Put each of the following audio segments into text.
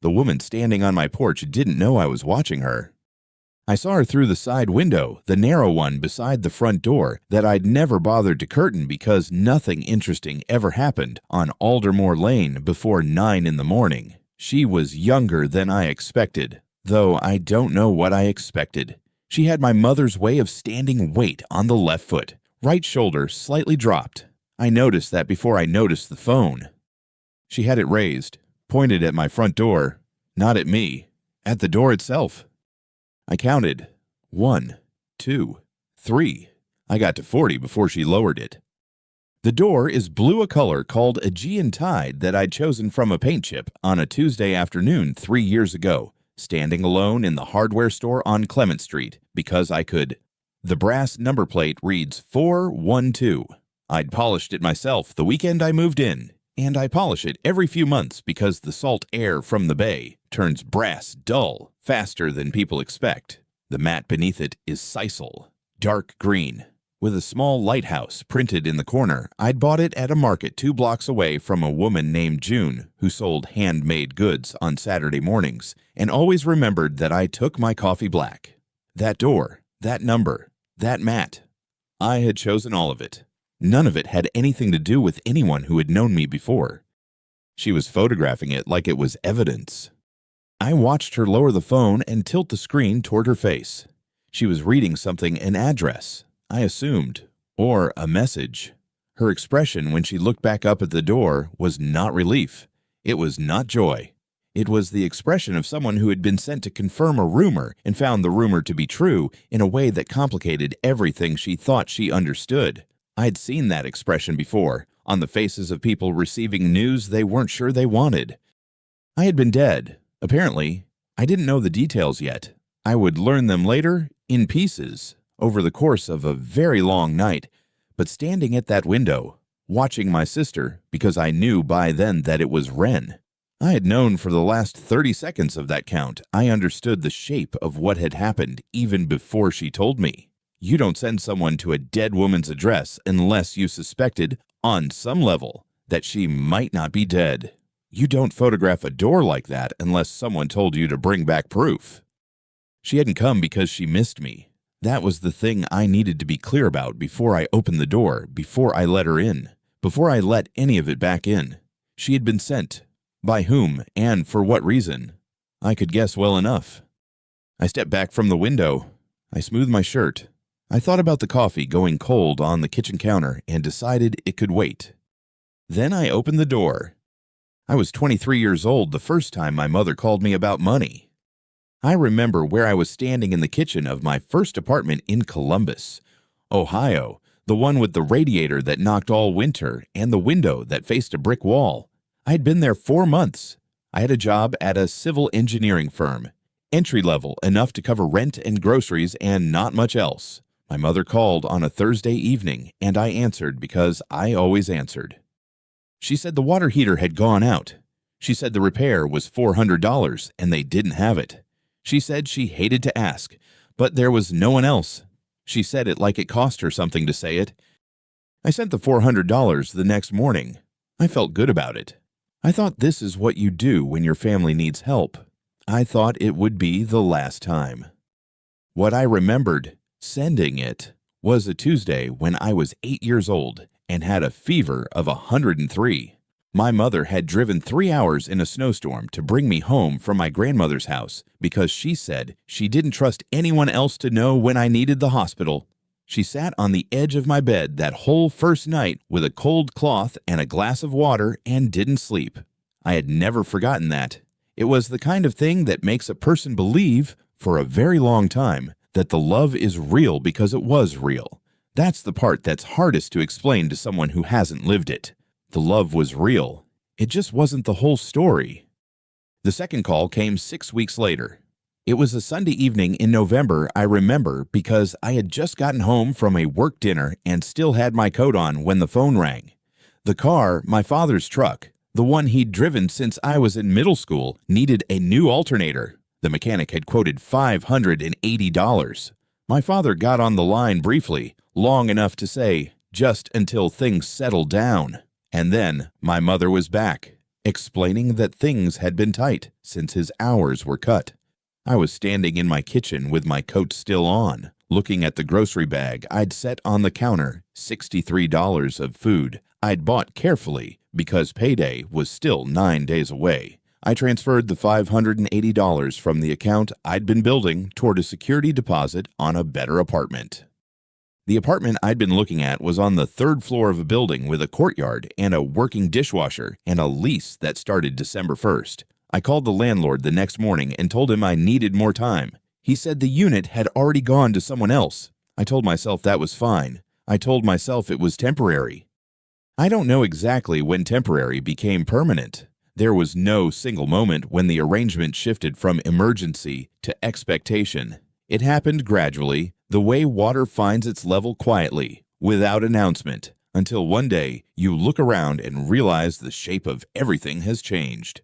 The woman standing on my porch didn't know I was watching her. I saw her through the side window, the narrow one beside the front door that I'd never bothered to curtain because nothing interesting ever happened on Aldermore Lane before 9 in the morning. She was younger than I expected, though I don't know what I expected. She had my mother's way of standing weight on the left foot, right shoulder slightly dropped. I noticed that before I noticed the phone. She had it raised, pointed at my front door, not at me, at the door itself. I counted 1, 2, 3. I got to 40 before she lowered it. The door is blue, a color called Aegean Tide that I'd chosen from a paint chip on a Tuesday afternoon 3 years ago, standing alone in the hardware store on Clement Street because I could. The brass number plate reads 412. I'd polished it myself the weekend I moved in, and I polish it every few months because the salt air from the bay turns brass dull faster than people expect. The mat beneath it is sisal, dark green, with a small lighthouse printed in the corner. I'd bought it at a market 2 blocks away from a woman named June who sold handmade goods on Saturday mornings, and always remembered that I took my coffee black. That door, that number, that mat. I had chosen all of it. None of it had anything to do with anyone who had known me before. She was photographing it like it was evidence. I watched her lower the phone and tilt the screen toward her face. She was reading something, an address, I assumed, or a message. Her expression when she looked back up at the door was not relief. It was not joy. It was the expression of someone who had been sent to confirm a rumor and found the rumor to be true in a way that complicated everything she thought she understood. I'd seen that expression before, on the faces of people receiving news they weren't sure they wanted. I had been dead. Apparently, I didn't know the details yet. I would learn them later, in pieces, over the course of a very long night. But standing at that window, watching my sister, because I knew by then that it was Wren. I had known for the last 30 seconds of that count. I understood the shape of what had happened even before she told me. You don't send someone to a dead woman's address unless you suspected, on some level, that she might not be dead. You don't photograph a door like that unless someone told you to bring back proof. She hadn't come because she missed me. That was the thing I needed to be clear about before I opened the door, before I let her in, before I let any of it back in. She had been sent. By whom and for what reason? I could guess well enough. I stepped back from the window. I smoothed my shirt. I thought about the coffee going cold on the kitchen counter and decided it could wait. Then I opened the door. I was 23 years old the first time my mother called me about money. I remember where I was standing in the kitchen of my first apartment in Columbus, Ohio, the one with the radiator that knocked all winter and the window that faced a brick wall. I had been there 4 months. I had a job at a civil engineering firm, entry-level enough to cover rent and groceries and not much else. My mother called on a Thursday evening, and I answered because I always answered. She said the water heater had gone out. She said the repair was $400 and they didn't have it. She said she hated to ask, but there was no one else. She said it like it cost her something to say it. I sent the $400 the next morning. I felt good about it. I thought this is what you do when your family needs help. I thought it would be the last time. What I remembered, sending it, was a Tuesday when I was 8 years old and had a fever of 103. My mother had driven 3 hours in a snowstorm to bring me home from my grandmother's house because she said she didn't trust anyone else to know when I needed the hospital. She sat on the edge of my bed that whole first night with a cold cloth and a glass of water and didn't sleep. I had never forgotten that. It was the kind of thing that makes a person believe, for a very long time, that the love is real because it was real. That's the part that's hardest to explain to someone who hasn't lived it. The love was real. It just wasn't the whole story. The second call came 6 weeks later. It was a Sunday evening in November, I remember, because I had just gotten home from a work dinner and still had my coat on when the phone rang. The car, my father's truck, the one he'd driven since I was in middle school, needed a new alternator. The mechanic had quoted $580. My father got on the line briefly, long enough to say, just until things settled down. And then my mother was back. explaining that things had been tight since his hours were cut. I was standing in my kitchen with my coat still on, looking at the grocery bag I'd set on the counter, $63 of food I'd bought carefully because payday was still 9 days away. I transferred the $580 from the account I'd been building toward a security deposit on a better apartment. The apartment I'd been looking at was on the 3rd floor of a building with a courtyard and a working dishwasher and a lease that started December 1st. I called the landlord the next morning and told him I needed more time. He said the unit had already gone to someone else. I told myself that was fine. I told myself it was temporary. I don't know exactly when temporary became permanent. There was no single moment when the arrangement shifted from emergency to expectation. It happened gradually, the way water finds its level quietly, without announcement, until one day you look around and realize the shape of everything has changed.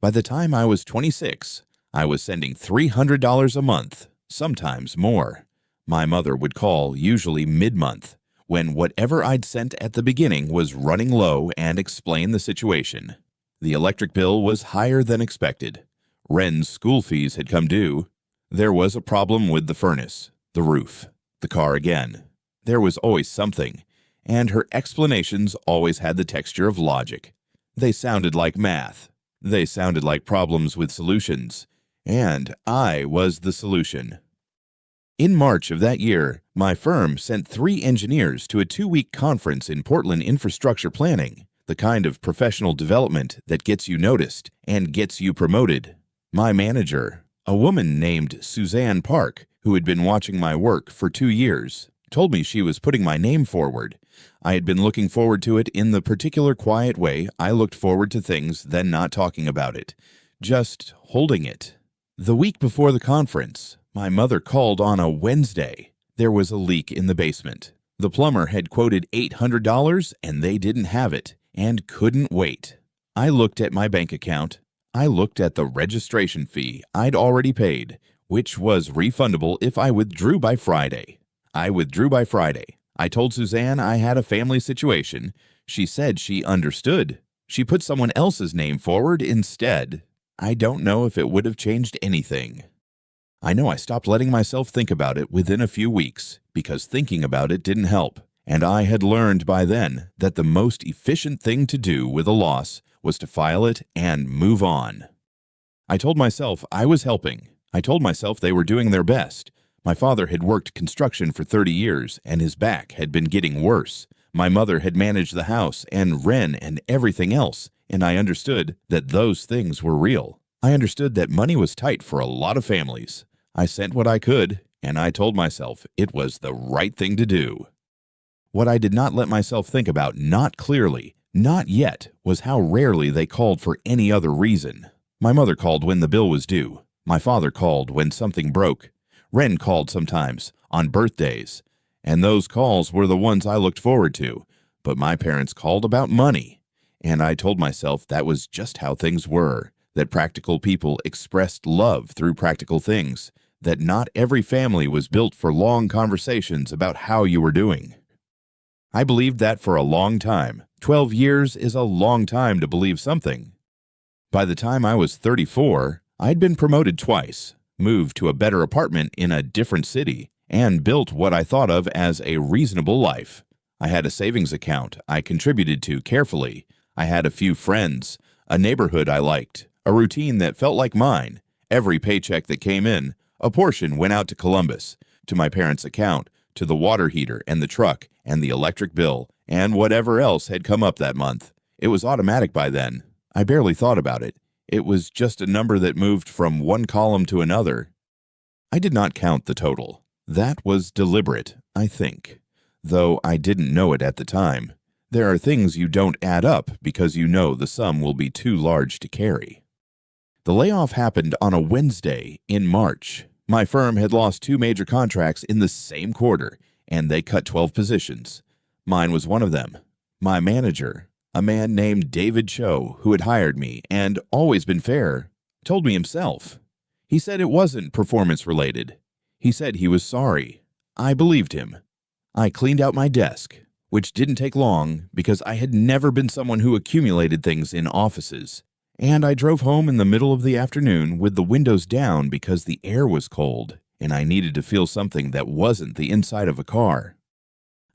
By the time I was 26, I was sending $300 a month, sometimes more. My mother would call, usually mid-month, when whatever I'd sent at the beginning was running low, and explain the situation. The electric bill was higher than expected. Ren's school fees had come due. There was a problem with the furnace, the roof, the car again. There was always something, and her explanations always had the texture of logic. They sounded like math. They sounded like problems with solutions, and I was the solution. In March of that year, my firm sent 3 engineers to a 2-week conference in Portland infrastructure planning, the kind of professional development that gets you noticed and gets you promoted. My manager, a woman named Suzanne Park, who had been watching my work for 2 years, told me she was putting my name forward. I had been looking forward to it in the particular quiet way I looked forward to things, then not talking about it, just holding it. The week before the conference, my mother called on a Wednesday. There was a leak in the basement. The plumber had quoted $800 and they didn't have it and couldn't wait. I looked at my bank account. I looked at the registration fee I'd already paid, which was refundable if I withdrew by Friday. I withdrew by Friday. I told Suzanne I had a family situation. She said she understood. She put someone else's name forward instead. I don't know if it would have changed anything. I know I stopped letting myself think about it within a few weeks because thinking about it didn't help, and I had learned by then that the most efficient thing to do with a loss was to file it and move on. I told myself I was helping. I told myself they were doing their best. My father had worked construction for 30 years, and his back had been getting worse. My mother had managed the house and Ren and everything else, and I understood that those things were real. I understood that money was tight for a lot of families. I sent what I could, and I told myself it was the right thing to do. What I did not let myself think about, not clearly, not yet, was how rarely they called for any other reason. My mother called when the bill was due. My father called when something broke. Ren called sometimes, on birthdays, and those calls were the ones I looked forward to, but my parents called about money, and I told myself that was just how things were, that practical people expressed love through practical things, that not every family was built for long conversations about how you were doing. I believed that for a long time. 12 years is a long time to believe something. By the time I was 34, I'd been promoted twice, moved to a better apartment in a different city, and built what I thought of as a reasonable life. I had a savings account I contributed to carefully. I had a few friends, a neighborhood I liked, a routine that felt like mine. Every paycheck that came in, a portion went out to Columbus, to my parents' account, to the water heater and the truck and the electric bill, and whatever else had come up that month. It was automatic by then. I barely thought about it. It was just a number that moved from one column to another. I did not count the total. That was deliberate, I think, though I didn't know it at the time. There are things you don't add up because you know the sum will be too large to carry. The layoff happened on a Wednesday in March. My firm had lost 2 major contracts in the same quarter, and they cut 12 positions. Mine was one of them. My manager, a man named David Cho, who had hired me and always been fair, told me himself. He said it wasn't performance-related. He said he was sorry. I believed him. I cleaned out my desk. which didn't take long because I had never been someone who accumulated things in offices. And I drove home in the middle of the afternoon with the windows down because the air was cold and I needed to feel something that wasn't the inside of a car.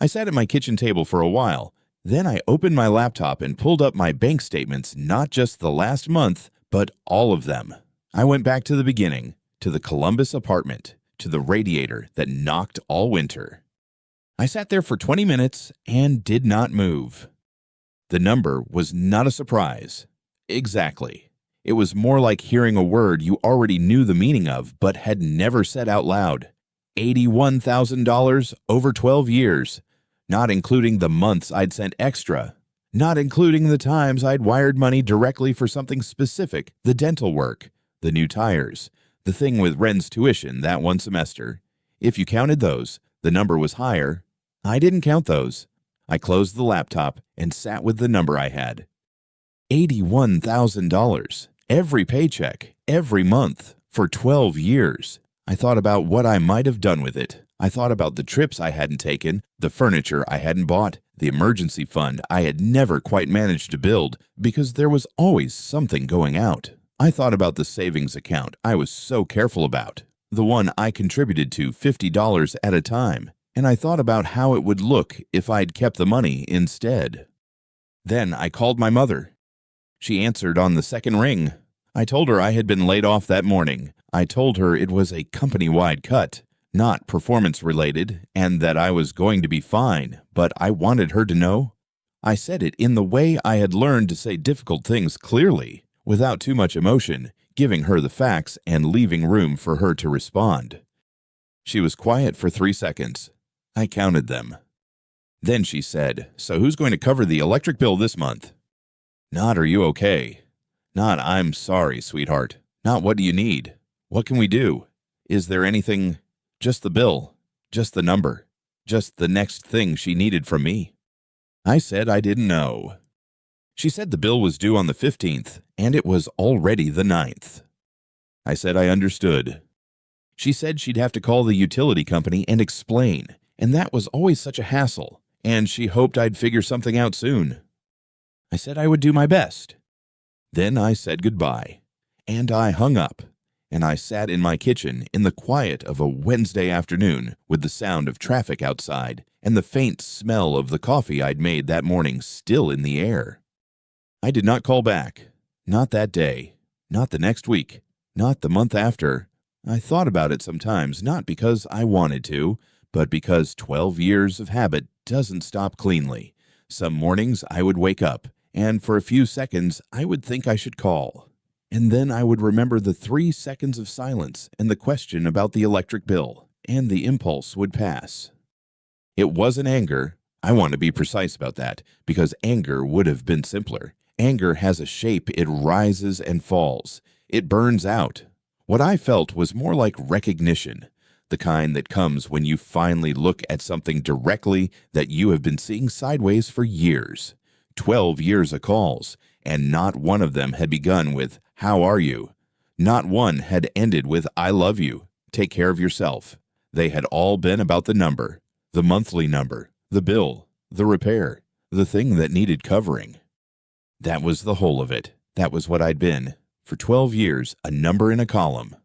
I sat at my kitchen table for a while. Then I opened my laptop and pulled up my bank statements, not just the last month, but all of them. I went back to the beginning, to the Columbus apartment, to the radiator that knocked all winter. I sat there for 20 minutes and did not move. The number was not a surprise. Exactly. It was more like hearing a word you already knew the meaning of but had never said out loud. $81,000 over 12 years, not including the months I'd sent extra, not including the times I'd wired money directly for something specific, the dental work, the new tires, the thing with Ren's tuition that one semester. If you counted those, the number was higher. I didn't count those. I closed the laptop and sat with the number I had. $81,000, every paycheck, every month, for 12 years. I thought about what I might have done with it. I thought about the trips I hadn't taken, the furniture I hadn't bought, the emergency fund I had never quite managed to build because there was always something going out. I thought about the savings account I was so careful about, the one I contributed to $50 at a time, and I thought about how it would look if I'd kept the money instead. Then I called my mother. She answered on the second ring. I told her I had been laid off that morning. I told her it was a company-wide cut, not performance-related, and that I was going to be fine, but I wanted her to know. I said it in the way I had learned to say difficult things clearly, without too much emotion, giving her the facts and leaving room for her to respond. She was quiet for 3 seconds. I counted them. Then she said, "So who's going to cover the electric bill this month?" Not "Are you okay?" Not "I'm sorry, sweetheart." Not "What do you need?" What can we do? Is there anything? Just the bill. Just the number. Just the next thing she needed from me. I said I didn't know. She said the bill was due on the 15th, and it was already the 9th. I said I understood. She said she'd have to call the utility company and explain, and that was always such a hassle, and she hoped I'd figure something out soon. I said I would do my best. Then I said goodbye, and I hung up, and I sat in my kitchen in the quiet of a Wednesday afternoon with the sound of traffic outside and the faint smell of the coffee I'd made that morning still in the air. I did not call back. Not that day. Not the next week. Not the month after. I thought about it sometimes, not because I wanted to, but because 12 years of habit doesn't stop cleanly. Some mornings I would wake up, and for a few seconds I would think I should call. And then I would remember the 3 seconds of silence and the question about the electric bill, and the impulse would pass. It wasn't anger. I want to be precise about that, because anger would have been simpler. Anger has a shape. It rises and falls. It burns out. What I felt was more like recognition, the kind that comes when you finally look at something directly that you have been seeing sideways for years. 12 years of calls, and not one of them had begun with, "How are you?" Not one had ended with, "I love you. Take care of yourself." They had all been about the number, the monthly number, the bill, the repair, the thing that needed covering. That was the whole of it. That was what I'd been. For 12 years, a number in a column.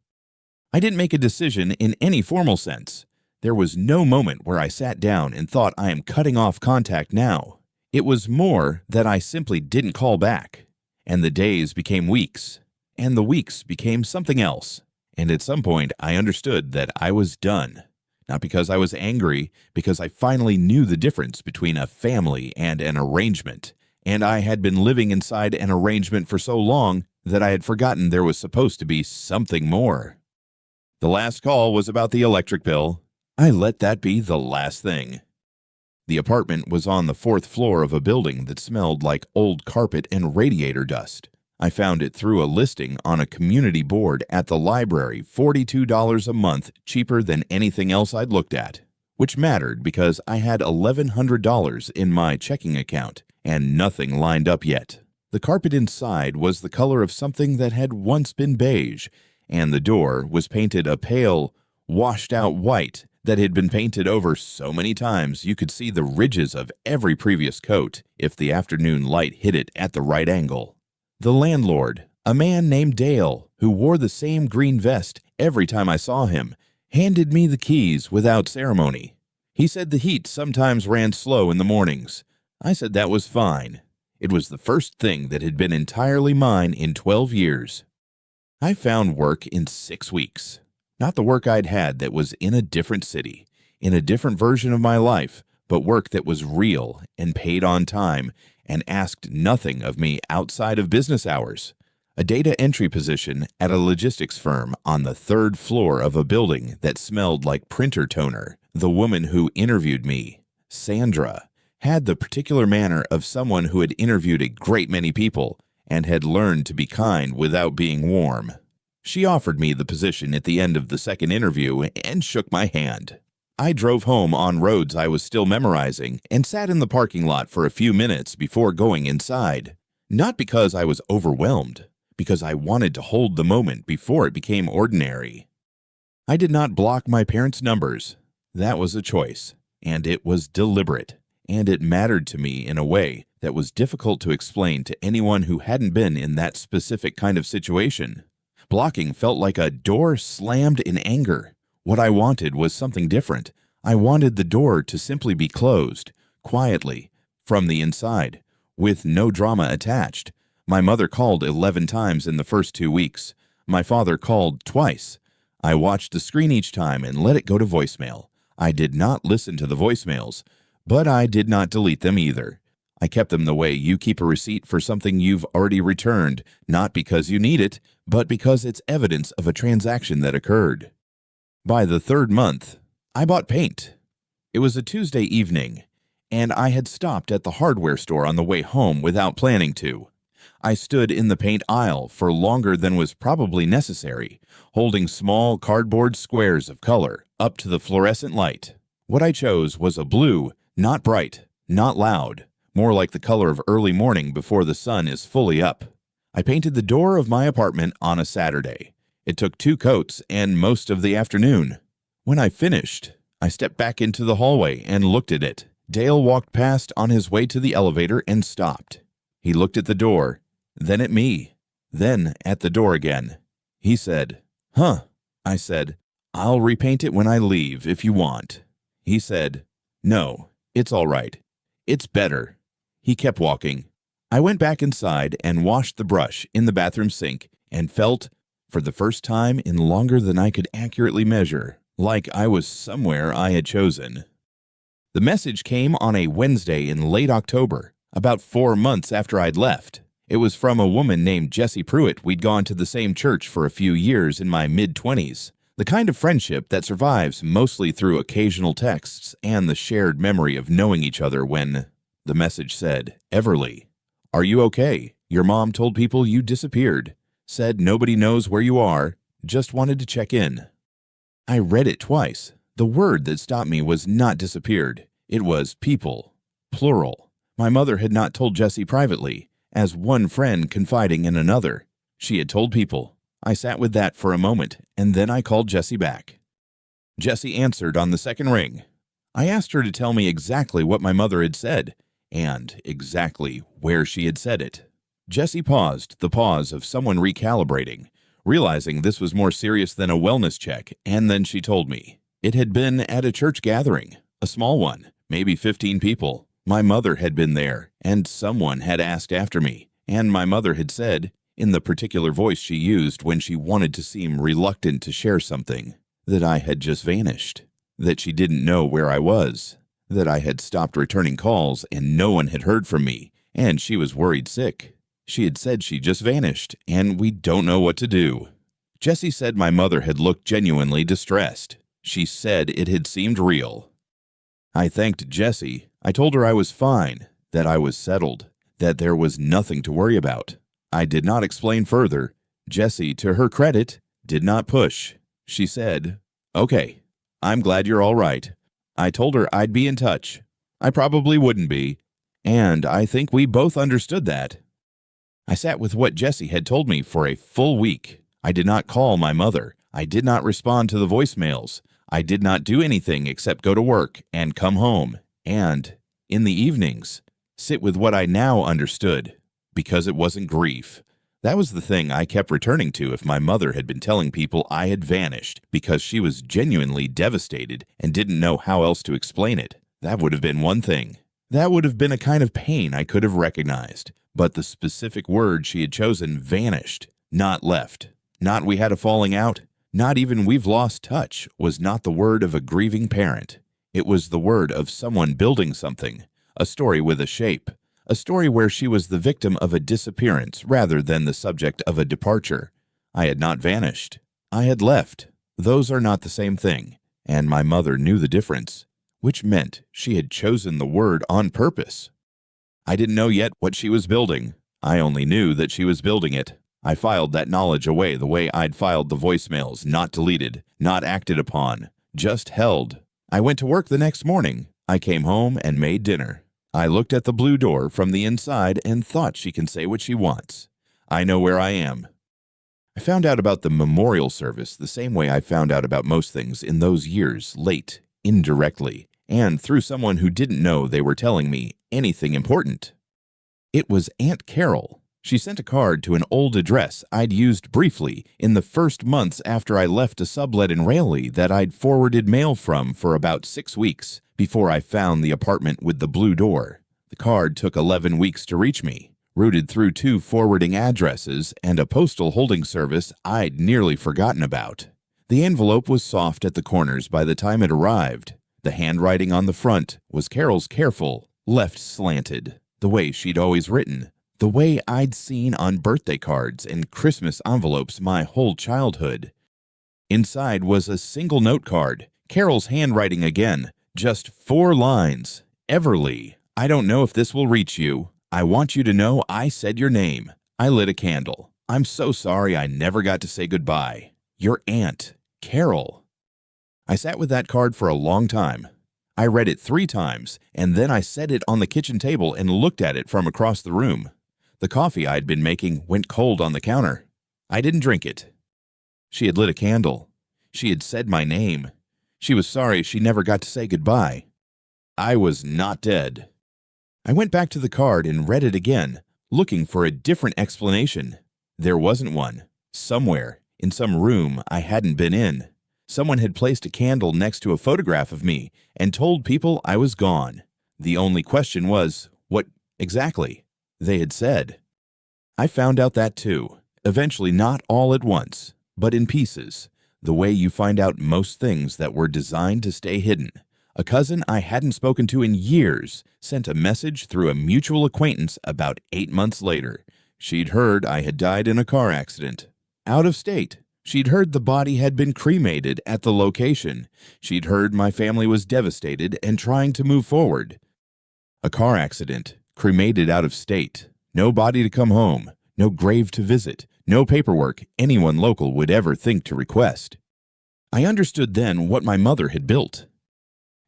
I didn't make a decision in any formal sense. There was no moment where I sat down and thought, I am cutting off contact now. It was more that I simply didn't call back. And the days became weeks. And the weeks became something else. And at some point, I understood that I was done. Not because I was angry, because I finally knew the difference between a family and an arrangement. And I had been living inside an arrangement for so long that I had forgotten there was supposed to be something more. The last call was about the electric bill. I let that be the last thing. The apartment was on the 4th floor of a building that smelled like old carpet and radiator dust. I found it through a listing on a community board at the library, $42 a month cheaper than anything else I'd looked at, which mattered because I had $1,100 in my checking account and nothing lined up yet. The carpet inside was the color of something that had once been beige, and the door was painted a pale, washed-out white that had been painted over so many times you could see the ridges of every previous coat if the afternoon light hit it at the right angle. The landlord, a man named Dale, who wore the same green vest every time I saw him, handed me the keys without ceremony. He said the heat sometimes ran slow in the mornings. I said that was fine. It was the first thing that had been entirely mine in 12 years. I found work in 6 weeks. Not the work I'd had that was in a different city, in a different version of my life, but work that was real and paid on time and asked nothing of me outside of business hours. A data entry position at a logistics firm on the 3rd floor of a building that smelled like printer toner. The woman who interviewed me, Sandra, had the particular manner of someone who had interviewed a great many people and had learned to be kind without being warm. She offered me the position at the end of the second interview and shook my hand. I drove home on roads I was still memorizing and sat in the parking lot for a few minutes before going inside. Not because I was overwhelmed, because I wanted to hold the moment before it became ordinary. I did not block my parents' numbers. That was a choice, and it was deliberate, and it mattered to me in a way that was difficult to explain to anyone who hadn't been in that specific kind of situation. Blocking felt like a door slammed in anger. What I wanted was something different. I wanted the door to simply be closed, quietly, from the inside, with no drama attached. My mother called 11 times in the first 2 weeks. My father called twice. I watched the screen each time and let it go to voicemail. I did not listen to the voicemails, but I did not delete them either. I kept them the way you keep a receipt for something you've already returned, not because you need it, but because it's evidence of a transaction that occurred. By the 3rd month, I bought paint. It was a Tuesday evening, and I had stopped at the hardware store on the way home without planning to. I stood in the paint aisle for longer than was probably necessary, holding small cardboard squares of color up to the fluorescent light. What I chose was a blue, not bright, not loud, more like the color of early morning before the sun is fully up. I painted the door of my apartment on a Saturday. It took 2 coats and most of the afternoon. When I finished, I stepped back into the hallway and looked at it. Dale walked past on his way to the elevator and stopped. He looked at the door, then at me, then at the door again. He said, "Huh." I said, "I'll repaint it when I leave if you want." He said, "No, it's all right. It's better." He kept walking. I went back inside and washed the brush in the bathroom sink and felt, for the first time in longer than I could accurately measure, like I was somewhere I had chosen. The message came on a Wednesday in late October, about 4 months after I'd left. It was from a woman named Jessie Pruitt. We'd gone to the same church for a few years in my mid-20s. The kind of friendship that survives mostly through occasional texts and the shared memory of knowing each other when the message said, "Everly, are you okay? Your mom told people you disappeared. Said nobody knows where you are. Just wanted to check in." I read it twice. The word that stopped me was not disappeared. It was people, plural. My mother had not told Jessie privately, as one friend confiding in another. She had told people. I sat with that for a moment, and then I called Jessie back. Jessie answered on the second ring. I asked her to tell me exactly what my mother had said, and exactly where she had said it. Jessie paused, the pause of someone recalibrating, realizing this was more serious than a wellness check, and then she told me. It had been at a church gathering, a small one, maybe 15 people. My mother had been there, and someone had asked after me, and my mother had said, in the particular voice she used when she wanted to seem reluctant to share something, that I had just vanished, that she didn't know where I was, that I had stopped returning calls and no one had heard from me, and she was worried sick. She had said she just vanished, and we don't know what to do. Jessie said my mother had looked genuinely distressed. She said it had seemed real. I thanked Jessie. I told her I was fine, that I was settled, that there was nothing to worry about. I did not explain further. Jessie, to her credit, did not push. She said, "Okay, I'm glad you're all right." I told her I'd be in touch. I probably wouldn't be, and I think we both understood that. I sat with what Jessie had told me for a full week. I did not call my mother. I did not respond to the voicemails. I did not do anything except go to work and come home and, in the evenings, sit with what I now understood, because it wasn't grief. That was the thing I kept returning to if my mother had been telling people I had vanished because she was genuinely devastated and didn't know how else to explain it. That would have been one thing. That would have been a kind of pain I could have recognized. But the specific word she had chosen, vanished, not left. Not we had a falling out, not even we've lost touch, was not the word of a grieving parent. It was the word of someone building something, a story with a shape, a story where she was the victim of a disappearance rather than the subject of a departure. I had not vanished. I had left. Those are not the same thing, and my mother knew the difference, which meant she had chosen the word on purpose. I didn't know yet what she was building. I only knew that she was building it. I filed that knowledge away the way I'd filed the voicemails, not deleted, not acted upon, just held. I went to work the next morning. I came home and made dinner. I looked at the blue door from the inside and thought she can say what she wants. I know where I am. I found out about the memorial service the same way I found out about most things in those years, late, indirectly, and through someone who didn't know they were telling me anything important. It was Aunt Carol. She sent a card to an old address I'd used briefly in the first months after I left a sublet in Raleigh that I'd forwarded mail from for about 6 weeks before I found the apartment with the blue door. The card took 11 weeks to reach me, routed through 2 forwarding addresses and a postal holding service I'd nearly forgotten about. The envelope was soft at the corners by the time it arrived. The handwriting on the front was Carol's careful, left slanted, the way she'd always written, the way I'd seen on birthday cards and Christmas envelopes my whole childhood. Inside was a single note card, Carol's handwriting again, just 4 lines. Everly, I don't know if this will reach you. I want you to know I said your name. I lit a candle. I'm so sorry I never got to say goodbye. Your aunt, Carol. I sat with that card for a long time. I read it 3 times, and then I set it on the kitchen table and looked at it from across the room. The coffee I'd been making went cold on the counter. I didn't drink it. She had lit a candle. She had said my name. She was sorry she never got to say goodbye. I was not dead. I went back to the card and read it again, looking for a different explanation. There wasn't one. Somewhere, in some room I hadn't been in, someone had placed a candle next to a photograph of me and told people I was gone. The only question was, what exactly? They had said. I found out that too, eventually not all at once, but in pieces, the way you find out most things that were designed to stay hidden. A cousin I hadn't spoken to in years sent a message through a mutual acquaintance about 8 months later. She'd heard I had died in a car accident. Out of state. She'd heard the body had been cremated at the location. She'd heard my family was devastated and trying to move forward. A car accident, cremated out of state, no body to come home, no grave to visit, no paperwork anyone local would ever think to request. I understood then what my mother had built.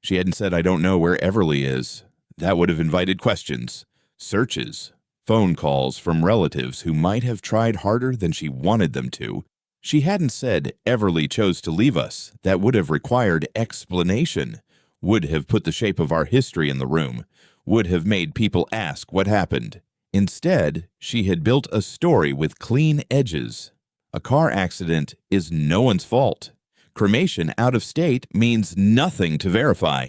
She hadn't said I don't know where Everly is. That would have invited questions, searches, phone calls from relatives who might have tried harder than she wanted them to. She hadn't said Everly chose to leave us. That would have required explanation, would have put the shape of our history in the room, would have made people ask what happened. Instead, she had built a story with clean edges. A car accident is no one's fault. Cremation out of state means nothing to verify.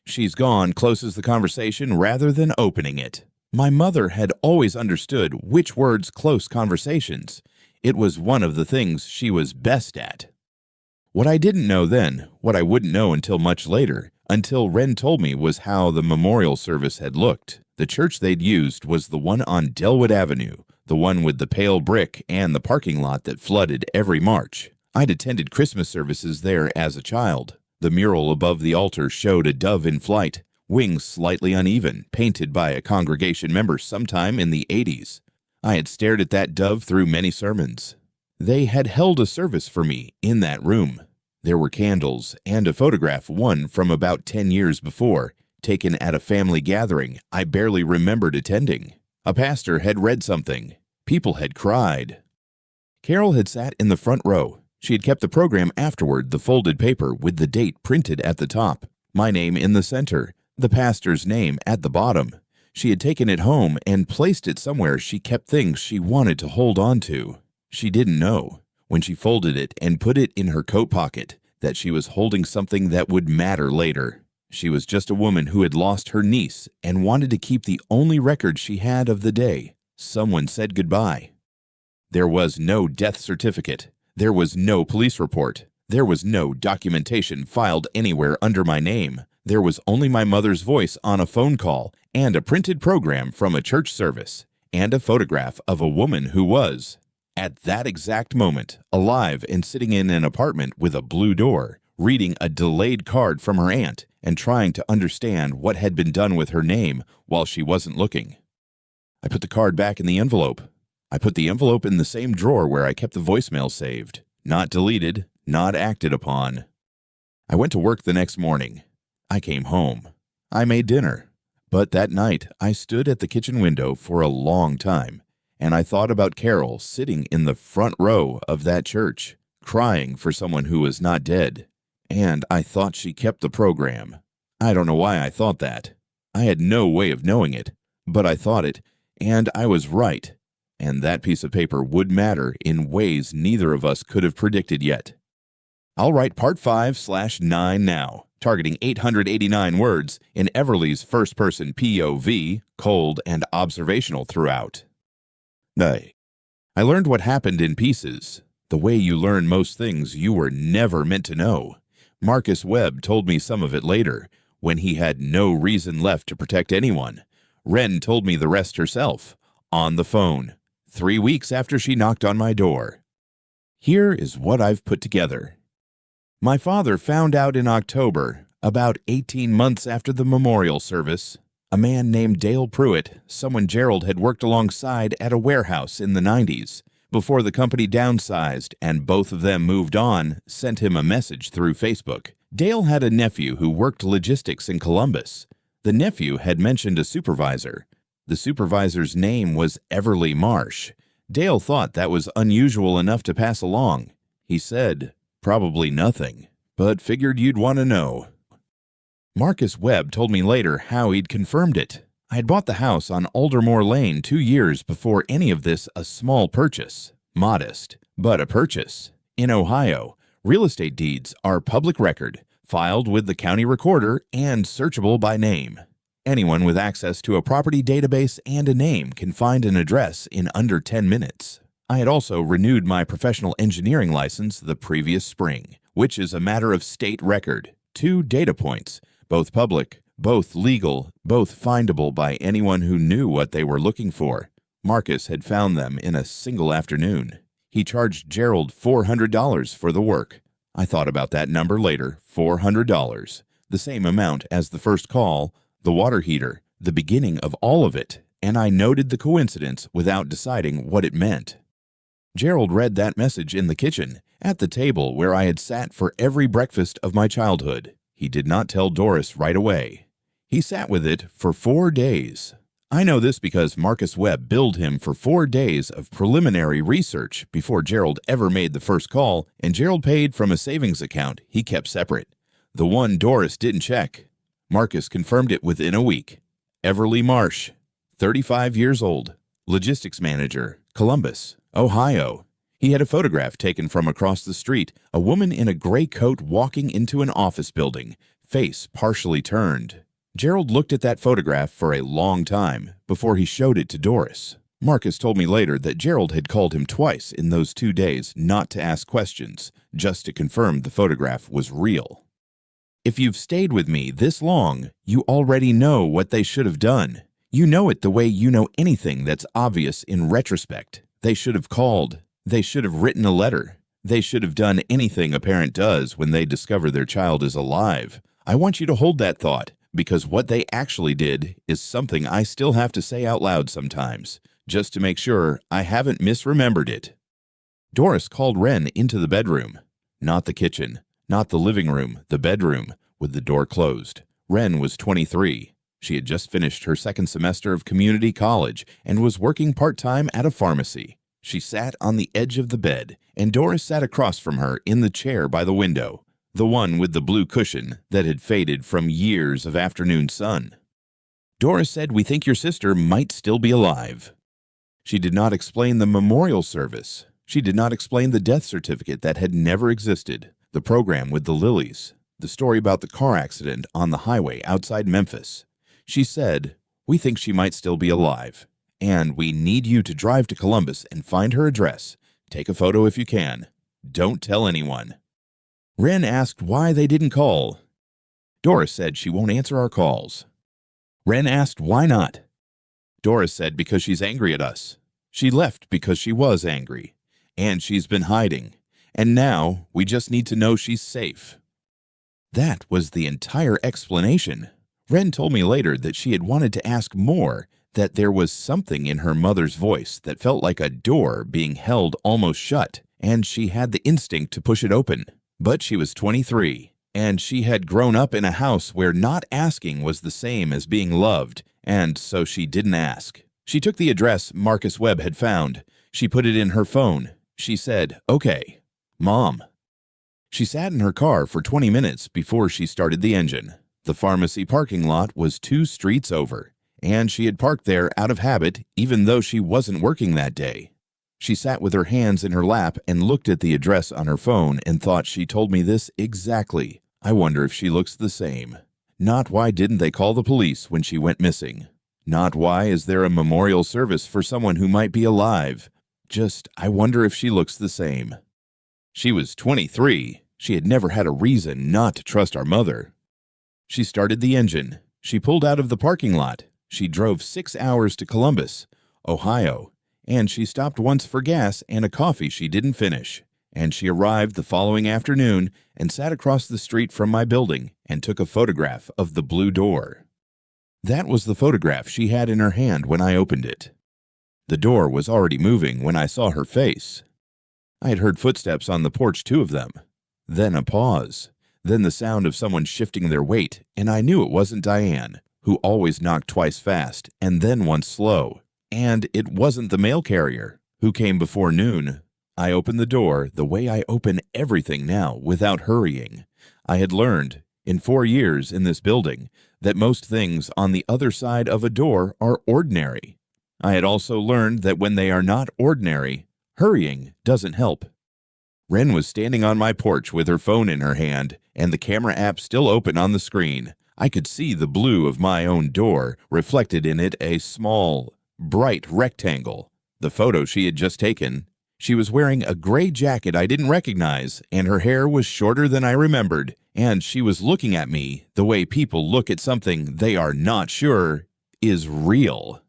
She's gone closes the conversation rather than opening it. My mother had always understood which words close conversations. It was one of the things she was best at. What I didn't know then, what I wouldn't know until much later, until Ren told me, was how the memorial service had looked. The church they'd used was the one on Delwood Avenue, the one with the pale brick and the parking lot that flooded every March. I'd attended Christmas services there as a child. The mural above the altar showed a dove in flight, wings slightly uneven, painted by a congregation member sometime in the 80s. I had stared at that dove through many sermons. They had held a service for me in that room. There were candles and a photograph, one from about 10 years before, taken at a family gathering I barely remembered attending. A pastor had read something. People had cried. Carol had sat in the front row. She had kept the program afterward, the folded paper with the date printed at the top, my name in the center, the pastor's name at the bottom. She had taken it home and placed it somewhere she kept things she wanted to hold on to. She didn't know, when she folded it and put it in her coat pocket, that she was holding something that would matter later. She was just a woman who had lost her niece and wanted to keep the only record she had of the day. Someone said goodbye. There was no death certificate. There was no police report. There was no documentation filed anywhere under my name. There was only my mother's voice on a phone call and a printed program from a church service and a photograph of a woman who was, at that exact moment, alive and sitting in an apartment with a blue door, reading a delayed card from her aunt and trying to understand what had been done with her name while she wasn't looking. I put the card back in the envelope. I put the envelope in the same drawer where I kept the voicemail saved, not deleted, not acted upon. I went to work the next morning. I came home. I made dinner. But that night, I stood at the kitchen window for a long time, and I thought about Carol sitting in the front row of that church, crying for someone who was not dead. And I thought she kept the program. I don't know why I thought that. I had no way of knowing it, but I thought it, and I was right. And that piece of paper would matter in ways neither of us could have predicted yet. I'll write part 5/9 now, targeting 889 words in Everly's first-person POV, cold and observational throughout. I learned what happened in pieces, the way you learn most things you were never meant to know. Marcus Webb told me some of it later, when he had no reason left to protect anyone. Wren told me the rest herself, on the phone, 3 weeks after she knocked on my door. Here is what I've put together. My father found out in October, about 18 months after the memorial service, a man named Dale Pruitt, someone Gerald had worked alongside at a warehouse in the 90s, before the company downsized and both of them moved on, sent him a message through Facebook. Dale had a nephew who worked logistics in Columbus. The nephew had mentioned a supervisor. The supervisor's name was Everly Marsh. Dale thought that was unusual enough to pass along. He said, probably nothing, but figured you'd want to know. Marcus Webb told me later how he'd confirmed it. I had bought the house on Aldermore Lane 2 years before any of this, a small purchase. Modest, but a purchase. In Ohio, real estate deeds are public record, filed with the county recorder and searchable by name. Anyone with access to a property database and a name can find an address in under 10 minutes. I had also renewed my professional engineering license the previous spring, which is a matter of state record. 2 data points, both public, both legal, both findable by anyone who knew what they were looking for. Marcus had found them in a single afternoon. He charged Gerald $400 for the work. I thought about that number later, $400, the same amount as the first call, the water heater, the beginning of all of it, and I noted the coincidence without deciding what it meant. Gerald read that message in the kitchen, at the table where I had sat for every breakfast of my childhood. He did not tell Doris right away. He sat with it for 4 days. I know this because Marcus Webb billed him for 4 days of preliminary research before Gerald ever made the first call, and Gerald paid from a savings account he kept separate, the one Doris didn't check. Marcus confirmed it within a week. Everly Marsh, 35 years old, logistics manager, Columbus, Ohio. He had a photograph taken from across the street, a woman in a gray coat walking into an office building, face partially turned. Gerald looked at that photograph for a long time before he showed it to Doris. Marcus told me later that Gerald had called him twice in those 2 days not to ask questions, just to confirm the photograph was real. If you've stayed with me this long, you already know what they should have done. You know it the way you know anything that's obvious in retrospect. They should have called. They should have written a letter. They should have done anything a parent does when they discover their child is alive. I want you to hold that thought, because what they actually did is something I still have to say out loud sometimes, just to make sure I haven't misremembered it. Doris called Wren into the bedroom. Not the kitchen, not the living room, the bedroom, with the door closed. Wren was 23. She had just finished her second semester of community college and was working part-time at a pharmacy. She sat on the edge of the bed, and Doris sat across from her in the chair by the window, the one with the blue cushion that had faded from years of afternoon sun. Doris said, "We think your sister might still be alive." She did not explain the memorial service. She did not explain the death certificate that had never existed, the program with the lilies, the story about the car accident on the highway outside Memphis. She said, "We think she might still be alive, and we need you to drive to Columbus and find her address. Take a photo if you can. Don't tell anyone." Wren asked why they didn't call. Doris said she won't answer our calls. Wren asked why not. Doris said because she's angry at us. She left because she was angry, and she's been hiding, and now we just need to know she's safe. That was the entire explanation. Wren told me later that she had wanted to ask more, that there was something in her mother's voice that felt like a door being held almost shut, and she had the instinct to push it open. But she was 23, and she had grown up in a house where not asking was the same as being loved, and so she didn't ask. She took the address Marcus Webb had found. She put it in her phone. She said, "Okay, Mom." She sat in her car for 20 minutes before she started the engine. The pharmacy parking lot was 2 streets over, and she had parked there out of habit even though she wasn't working that day. She sat with her hands in her lap and looked at the address on her phone and thought, she told me this exactly. I wonder if she looks the same. Not why didn't they call the police when she went missing. Not why is there a memorial service for someone who might be alive. Just, I wonder if she looks the same. She was 23. She had never had a reason not to trust our mother. She started the engine. She pulled out of the parking lot. She drove 6 hours to Columbus, Ohio, and she stopped once for gas and a coffee she didn't finish. And she arrived the following afternoon and sat across the street from my building and took a photograph of the blue door. That was the photograph she had in her hand when I opened it. The door was already moving when I saw her face. I had heard footsteps on the porch, 2 of them. Then a pause. Then the sound of someone shifting their weight, and I knew it wasn't Diane, who always knocked twice fast and then once slow. And it wasn't the mail carrier, who came before noon. I opened the door the way I open everything now, without hurrying. I had learned, in 4 years in this building, that most things on the other side of a door are ordinary. I had also learned that when they are not ordinary, hurrying doesn't help. Wren was standing on my porch with her phone in her hand and the camera app still open on the screen. I could see the blue of my own door, reflected in it a small, bright rectangle. The photo she had just taken. She was wearing a gray jacket I didn't recognize, and her hair was shorter than I remembered, and she was looking at me the way people look at something they are not sure is real.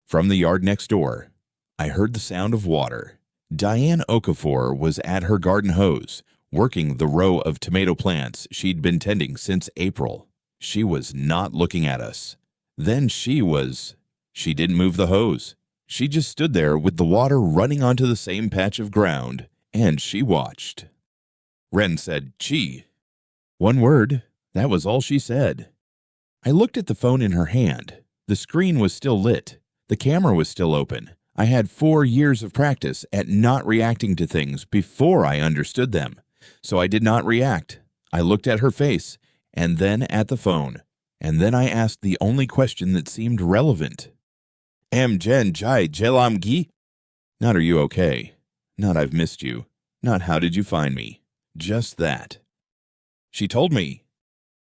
From the yard next door, I heard the sound of water. Diane Okafor was at her garden hose, working the row of tomato plants she'd been tending since April. She was not looking at us. Then she didn't move the hose. She just stood there with the water running onto the same patch of ground, and she watched. Wren said, "Gee." 1 word. That was all she said. I looked at the phone in her hand. The screen was still lit. The camera was still open. I had 4 years of practice at not reacting to things before I understood them. So I did not react. I looked at her face, and then at the phone, and then I asked the only question that seemed relevant. "Am Jen Jai Jelam Gi?" Not "Are you okay?" Not "I've missed you." Not "How did you find me?" Just that. She told me.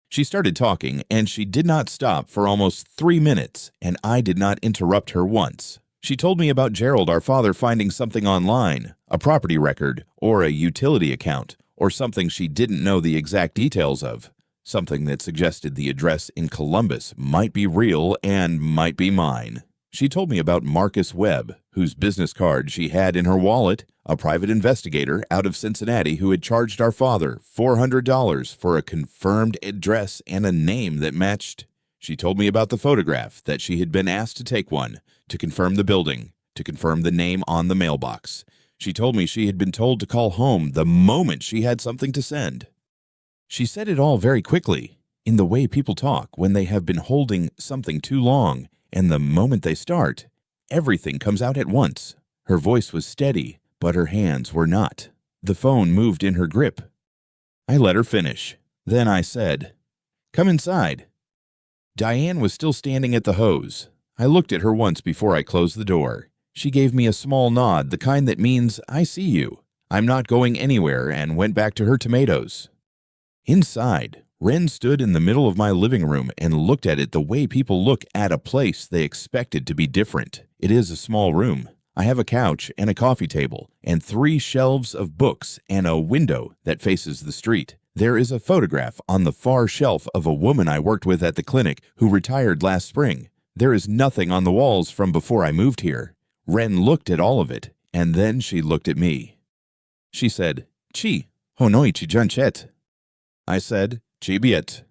She started talking, and she did not stop for almost 3 minutes, and I did not interrupt her once. She told me about Gerald, our father, finding something online, a property record, or a utility account, or something she didn't know the exact details of, something that suggested the address in Columbus might be real and might be mine. She told me about Marcus Webb, whose business card she had in her wallet, a private investigator out of Cincinnati who had charged our father $400 for a confirmed address and a name that matched. She told me about the photograph, that she had been asked to take one, to confirm the building, to confirm the name on the mailbox. She told me she had been told to call home the moment she had something to send. She said it all very quickly, in the way people talk when they have been holding something too long, and the moment they start, everything comes out at once. Her voice was steady, but her hands were not. The phone moved in her grip. I let her finish. Then I said, "Come inside." Diane was still standing at the hose. I looked at her once before I closed the door. She gave me a small nod, the kind that means, "I see you. I'm not going anywhere," and went back to her tomatoes. Inside, Ren stood in the middle of my living room and looked at it the way people look at a place they expected to be different. It is a small room. I have a couch and a coffee table and 3 shelves of books and a window that faces the street. There is a photograph on the far shelf of a woman I worked with at the clinic who retired last spring. There is nothing on the walls from before I moved here. Ren looked at all of it, and then she looked at me. She said, "Chi, honoi chi janchet." I said, "Chi biet."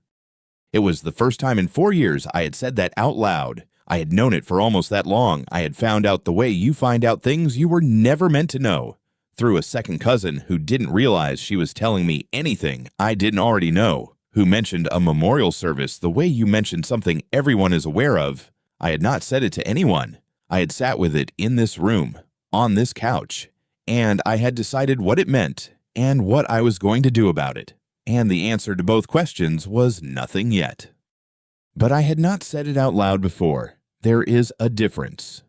It was the first time in 4 years I had said that out loud. I had known it for almost that long. I had found out the way you find out things you were never meant to know. Through a second cousin who didn't realize she was telling me anything I didn't already know, who mentioned a memorial service the way you mentioned something everyone is aware of. I had not said it to anyone. I had sat with it in this room, on this couch, and I had decided what it meant and what I was going to do about it. And the answer to both questions was nothing yet. But I had not said it out loud before. There is a difference.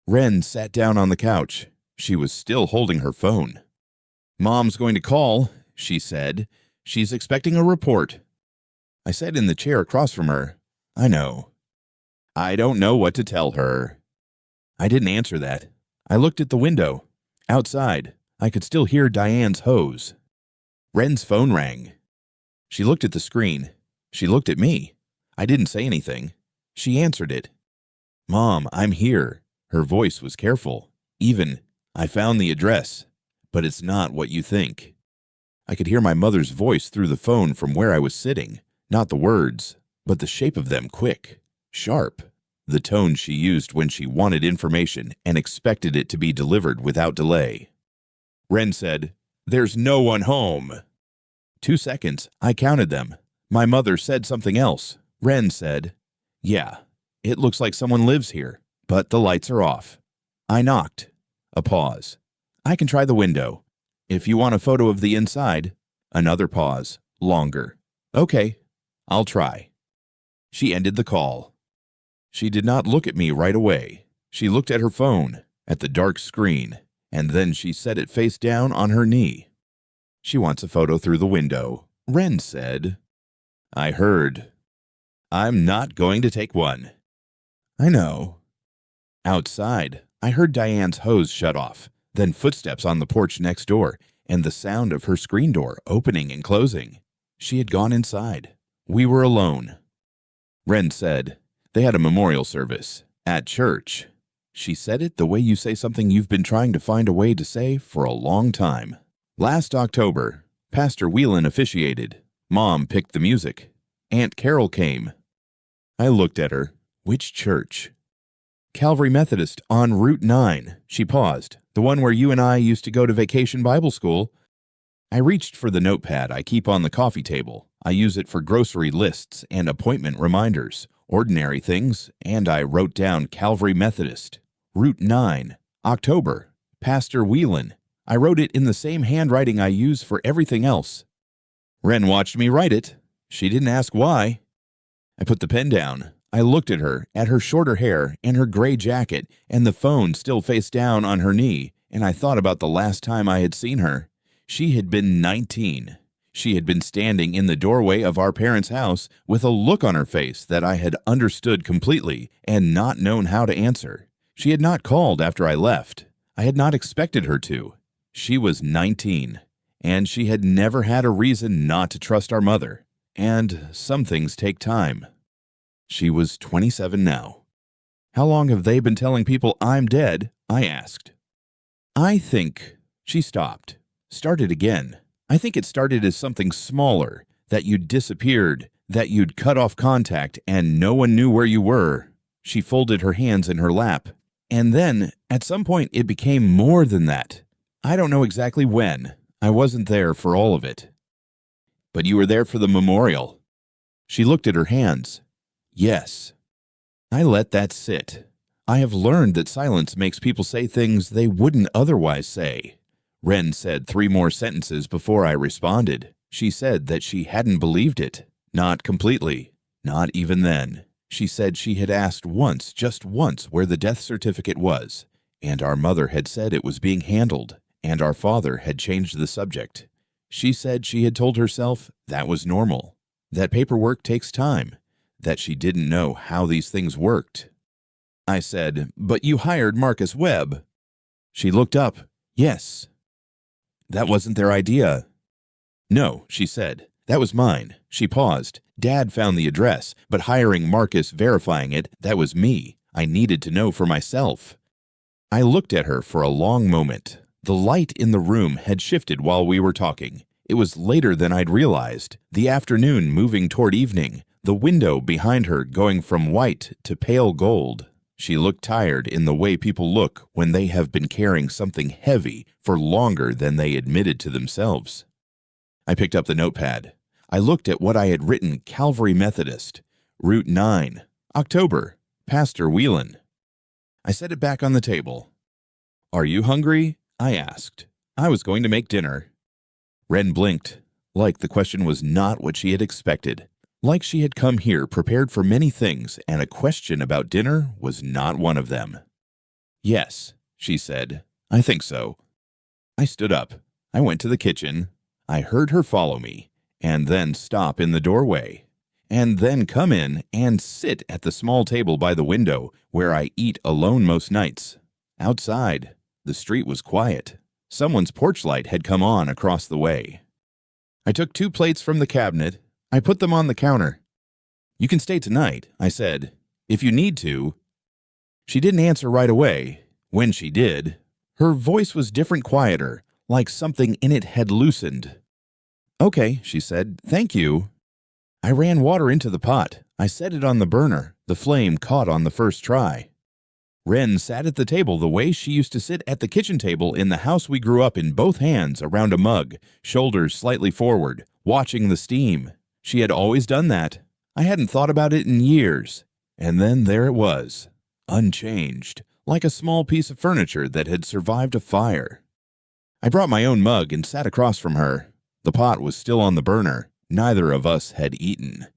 Ren sat down on the couch. She was still holding her phone. "Mom's going to call," she said. "She's expecting a report." I sat in the chair across from her. "I know." "I don't know what to tell her." I didn't answer that. I looked at the window. Outside, I could still hear Diane's hose. Ren's phone rang. She looked at the screen. She looked at me. I didn't say anything. She answered it. "Mom, I'm here." Her voice was careful. Even, "I found the address, but it's not what you think." I could hear my mother's voice through the phone from where I was sitting. Not the words, but the shape of them, quick, sharp. The tone she used when she wanted information and expected it to be delivered without delay. Ren said, "There's no one home." 2 seconds, I counted them. My mother said something else. Ren said, "Yeah, it looks like someone lives here, but the lights are off." I knocked. A pause. "I can try the window. If you want a photo of the inside." Another pause. Longer. "Okay, I'll try." She ended the call. She did not look at me right away. She looked at her phone, at the dark screen, and then she set it face down on her knee. "She wants a photo through the window," Ren said. I heard. "I'm not going to take one." "I know." Outside, I heard Diane's hose shut off, then footsteps on the porch next door, and the sound of her screen door opening and closing. She had gone inside. We were alone. Ren said, "They had a memorial service at church." She said it the way you say something you've been trying to find a way to say for a long time. "Last October, Pastor Whelan officiated. Mom picked the music. Aunt Carol came." I looked at her. "Which church?" "Calvary Methodist on Route 9. She paused. "The one where you and I used to go to vacation Bible school." I reached for the notepad I keep on the coffee table. I use it for grocery lists and appointment reminders, ordinary things, and I wrote down Calvary Methodist, Route 9, October, Pastor Whelan. I wrote it in the same handwriting I use for everything else. Ren watched me write it. She didn't ask why. I put the pen down. I looked at her shorter hair and her gray jacket and the phone still face down on her knee, and I thought about the last time I had seen her. She had been 19. She had been standing in the doorway of our parents' house with a look on her face that I had understood completely and not known how to answer. She had not called after I left. I had not expected her to. She was 19, and she had never had a reason not to trust our mother. And some things take time. She was 27 now. "How long have they been telling people I'm dead?" I asked. "I think..." She stopped. Started again. "I think it started as something smaller, that you'd disappeared, that you'd cut off contact and no one knew where you were." She folded her hands in her lap. "And then, at some point, it became more than that. I don't know exactly when. I wasn't there for all of it." "But you were there for the memorial." She looked at her hands. "Yes." I let that sit. I have learned that silence makes people say things they wouldn't otherwise say. Ren said 3 more sentences before I responded. She said that she hadn't believed it. Not completely. Not even then. She said she had asked once, just once, where the death certificate was, and our mother had said it was being handled, and our father had changed the subject. She said she had told herself that was normal, that paperwork takes time, that she didn't know how these things worked. I said, "But you hired Marcus Webb." She looked up. "Yes." "That wasn't their idea." "No," she said. "That was mine." She paused. "Dad found the address, but hiring Marcus, verifying it, that was me. I needed to know for myself." I looked at her for a long moment. The light in the room had shifted while we were talking. It was later than I'd realized. The afternoon moving toward evening, the window behind her going from white to pale gold. She looked tired in the way people look when they have been carrying something heavy for longer than they admitted to themselves. I picked up the notepad. I looked at what I had written: Calvary Methodist, Route 9, October, Pastor Whelan. I set it back on the table. "Are you hungry?" I asked. I was going to make dinner. Ren blinked, like the question was not what she had expected. Like she had come here prepared for many things, and a question about dinner was not one of them. "Yes," she said. "I think so." I stood up. I went to the kitchen. I heard her follow me, and then stop in the doorway, and then come in and sit at the small table by the window where I eat alone most nights. Outside, the street was quiet. Someone's porch light had come on across the way. I took 2 plates from the cabinet. I put them on the counter. "You can stay tonight," I said, "if you need to." She didn't answer right away. When she did, her voice was different, quieter, like something in it had loosened. "Okay," she said, "thank you." I ran water into the pot. I set it on the burner. The flame caught on the first try. Ren sat at the table the way she used to sit at the kitchen table in the house we grew up in, both hands around a mug, shoulders slightly forward, watching the steam. She had always done that. I hadn't thought about it in years. And then there it was, unchanged, like a small piece of furniture that had survived a fire. I brought my own mug and sat across from her. The pot was still on the burner. Neither of us had eaten.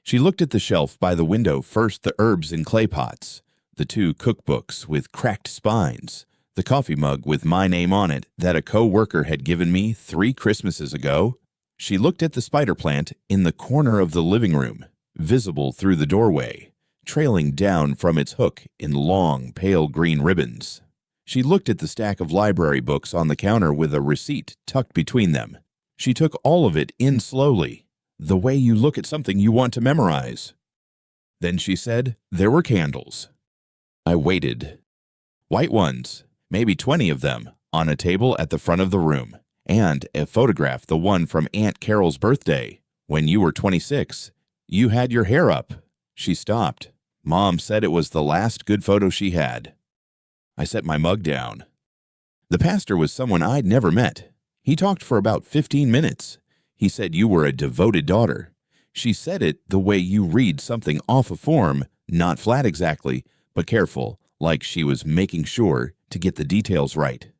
She looked at the shelf by the window, first the herbs in clay pots, the 2 cookbooks with cracked spines, the coffee mug with my name on it that a co-worker had given me 3 Christmases ago. She looked at the spider plant in the corner of the living room, visible through the doorway, trailing down from its hook in long, pale green ribbons. She looked at the stack of library books on the counter with a receipt tucked between them. She took all of it in slowly, the way you look at something you want to memorize. Then she said there were candles. I waited. White ones, maybe 20 of them, on a table at the front of the room, and a photograph, the one from Aunt Carol's birthday, when you were 26. You had your hair up. She stopped. Mom said it was the last good photo she had. I set my mug down. The pastor was someone I'd never met. He talked for about 15 minutes. He said you were a devoted daughter. She said it the way you read something off a form, not flat exactly, but careful, like she was making sure to get the details right.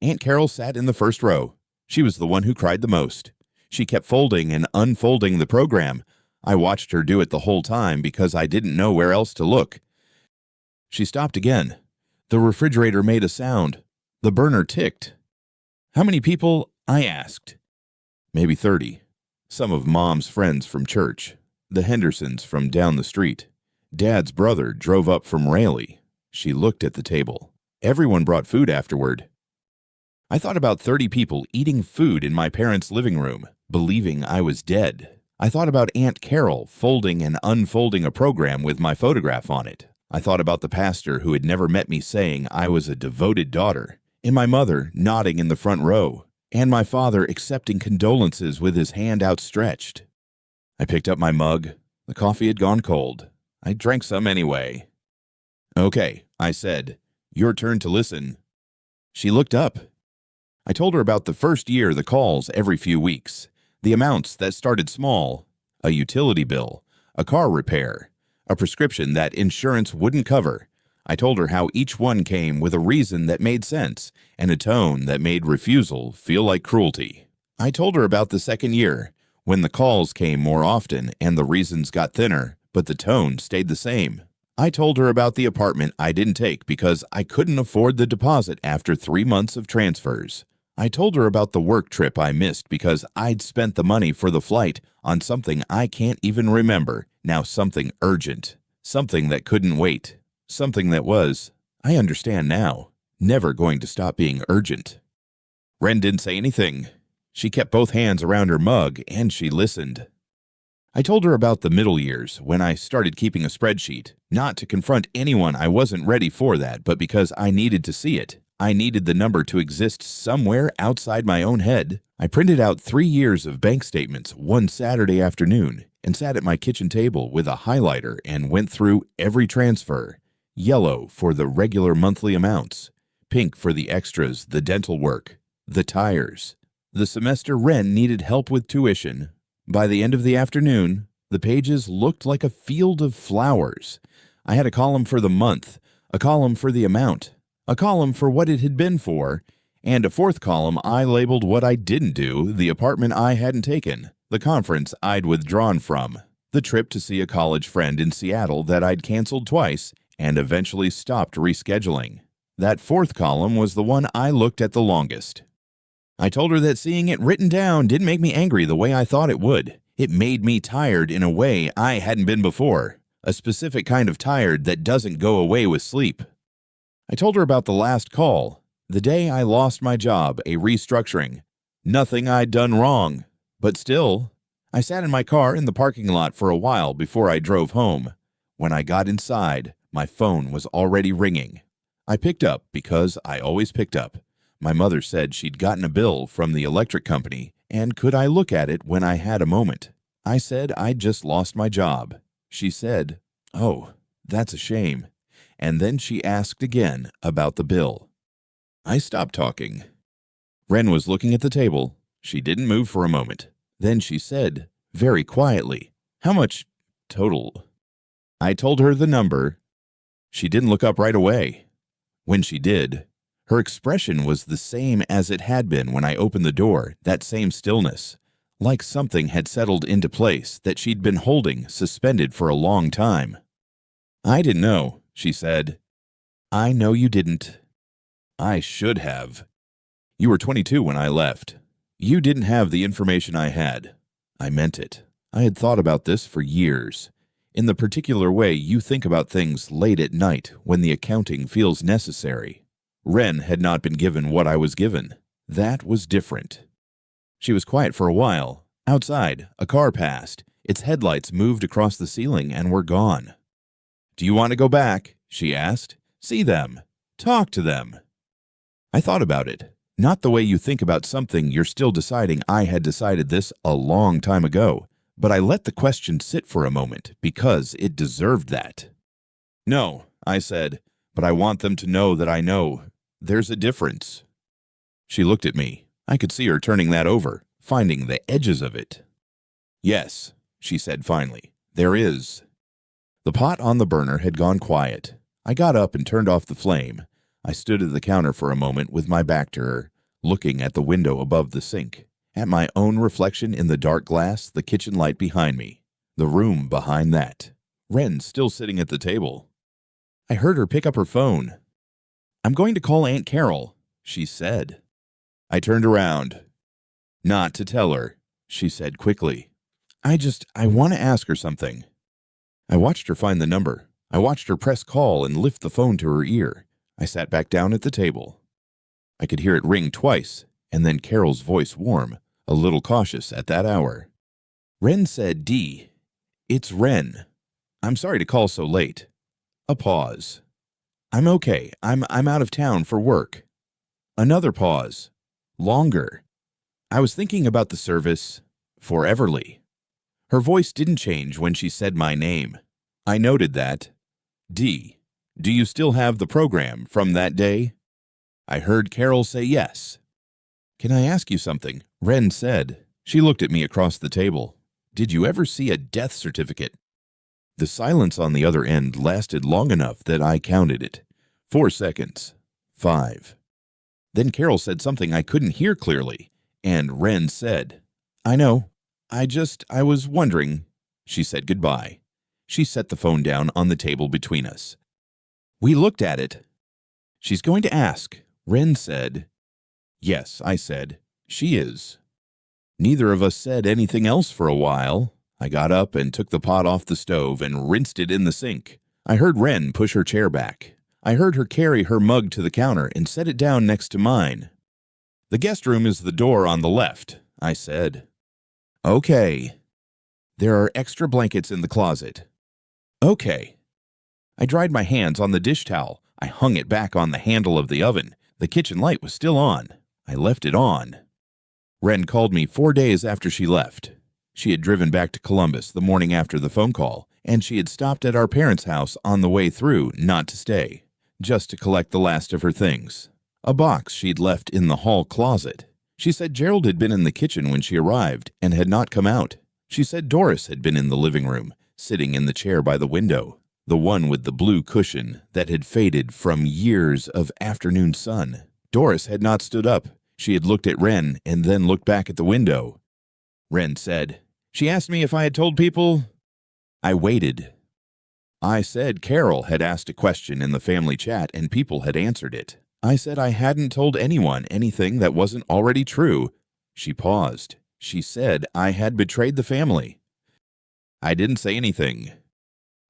Aunt Carol sat in the first row. She was the one who cried the most. She kept folding and unfolding the program. I watched her do it the whole time because I didn't know where else to look. She stopped again. The refrigerator made a sound. The burner ticked. "How many people?" I asked. "Maybe 30. Some of Mom's friends from church. The Hendersons from down the street. Dad's brother drove up from Raleigh." She looked at the table. "Everyone brought food afterward." I thought about 30 people eating food in my parents' living room, believing I was dead. I thought about Aunt Carol folding and unfolding a program with my photograph on it. I thought about the pastor who had never met me saying I was a devoted daughter, and my mother nodding in the front row, and my father accepting condolences with his hand outstretched. I picked up my mug. The coffee had gone cold. I drank some anyway. "Okay," I said. "Your turn to listen." She looked up. I told her about the first year, the calls every few weeks, the amounts that started small, a utility bill, a car repair, a prescription that insurance wouldn't cover, I told her how each one came with a reason that made sense and a tone that made refusal feel like cruelty. I told her about the second year, when the calls came more often and the reasons got thinner, but the tone stayed the same. I told her about the apartment I didn't take because I couldn't afford the deposit after 3 months of transfers. I told her about the work trip I missed because I'd spent the money for the flight on something I can't even remember, now something urgent, something that couldn't wait, something that was, I understand now, never going to stop being urgent. Wren didn't say anything. She kept both hands around her mug and she listened. I told her about the middle years when I started keeping a spreadsheet, not to confront anyone. I wasn't ready for that, but because I needed to see it. I needed the number to exist somewhere outside my own head. I printed out 3 years of bank statements one Saturday afternoon and sat at my kitchen table with a highlighter and went through every transfer. Yellow for the regular monthly amounts, pink for the extras, the dental work, the tires. The semester Wren needed help with tuition. By the end of the afternoon, the pages looked like a field of flowers. I had a column for the month, a column for the amount, a column for what it had been for, and a fourth column I labeled what I didn't do, the apartment I hadn't taken, the conference I'd withdrawn from, the trip to see a college friend in Seattle that I'd canceled twice and eventually stopped rescheduling. That fourth column was the one I looked at the longest. I told her that seeing it written down didn't make me angry the way I thought it would. It made me tired in a way I hadn't been before, a specific kind of tired that doesn't go away with sleep. I told her about the last call, the day I lost my job, a restructuring. Nothing I'd done wrong, but still, I sat in my car in the parking lot for a while before I drove home. When I got inside, my phone was already ringing. I picked up because I always picked up. My mother said she'd gotten a bill from the electric company, and could I look at it when I had a moment? I said I'd just lost my job. She said, "Oh, that's a shame." And then she asked again about the bill. I stopped talking. Wren was looking at the table. She didn't move for a moment. Then she said, very quietly, "How much total?" I told her the number. She didn't look up right away. When she did, her expression was the same as it had been when I opened the door, that same stillness, like something had settled into place that she'd been holding suspended for a long time. "I didn't know," she said. "I know you didn't." "I should have. You were 22 when I left. You didn't have the information I had." I meant it. I had thought about this for years. In the particular way you think about things late at night when the accounting feels necessary. Wren had not been given what I was given. That was different. She was quiet for a while. Outside, a car passed. Its headlights moved across the ceiling and were gone. "Do you want to go back?" she asked. "See them. Talk to them." I thought about it. Not the way you think about something you're still deciding. I had decided this a long time ago, but I let the question sit for a moment because it deserved that. "No," I said, "but I want them to know that I know. There's a difference." She looked at me. I could see her turning that over, finding the edges of it. "Yes," she said finally, "there is." The pot on the burner had gone quiet. I got up and turned off the flame. I stood at the counter for a moment with my back to her, looking at the window above the sink, at my own reflection in the dark glass, the kitchen light behind me, the room behind that, Wren still sitting at the table. I heard her pick up her phone. "I'm going to call Aunt Carol," she said. I turned around. "Not to tell her," she said quickly. I want to ask her something." I watched her find the number. I watched her press call and lift the phone to her ear. I sat back down at the table. I could hear it ring twice, and then Carol's voice warm, a little cautious at that hour. "Wren said, Dee, it's Wren. I'm sorry to call so late." A pause. "I'm okay. I'm out of town for work." Another pause. Longer. "I was thinking about the service for Everly." Her voice didn't change when she said my name. I noted that. "Dee, do you still have the program from that day?" I heard Carol say yes. "Can I ask you something?" Wren said. She looked at me across the table. "Did you ever see a death certificate?" The silence on the other end lasted long enough that I counted it. 4 seconds. 5. Then Carol said something I couldn't hear clearly, and Wren said, "I know. I was wondering." She said goodbye. She set the phone down on the table between us. We looked at it. "She's going to ask," Wren said. "Yes," I said. "She is." Neither of us said anything else for a while. I got up and took the pot off the stove and rinsed it in the sink. I heard Wren push her chair back. I heard her carry her mug to the counter and set it down next to mine. "The guest room is the door on the left," I said. "Okay." "There are extra blankets in the closet." "Okay." I dried my hands on the dish towel. I hung it back on the handle of the oven. The kitchen light was still on. I left it on. Wren called me 4 days after she left. She had driven back to Columbus the morning after the phone call, and she had stopped at our parents' house on the way through, not to stay, just to collect the last of her things. A box she'd left in the hall closet. She said Gerald had been in the kitchen when she arrived and had not come out. She said Doris had been in the living room, sitting in the chair by the window, the one with the blue cushion that had faded from years of afternoon sun. Doris had not stood up. She had looked at Wren and then looked back at the window. Wren said, "She asked me if I had told people." I waited. I said Carol had asked a question in the family chat and people had answered it. I said I hadn't told anyone anything that wasn't already true. She paused. She said I had betrayed the family. I didn't say anything.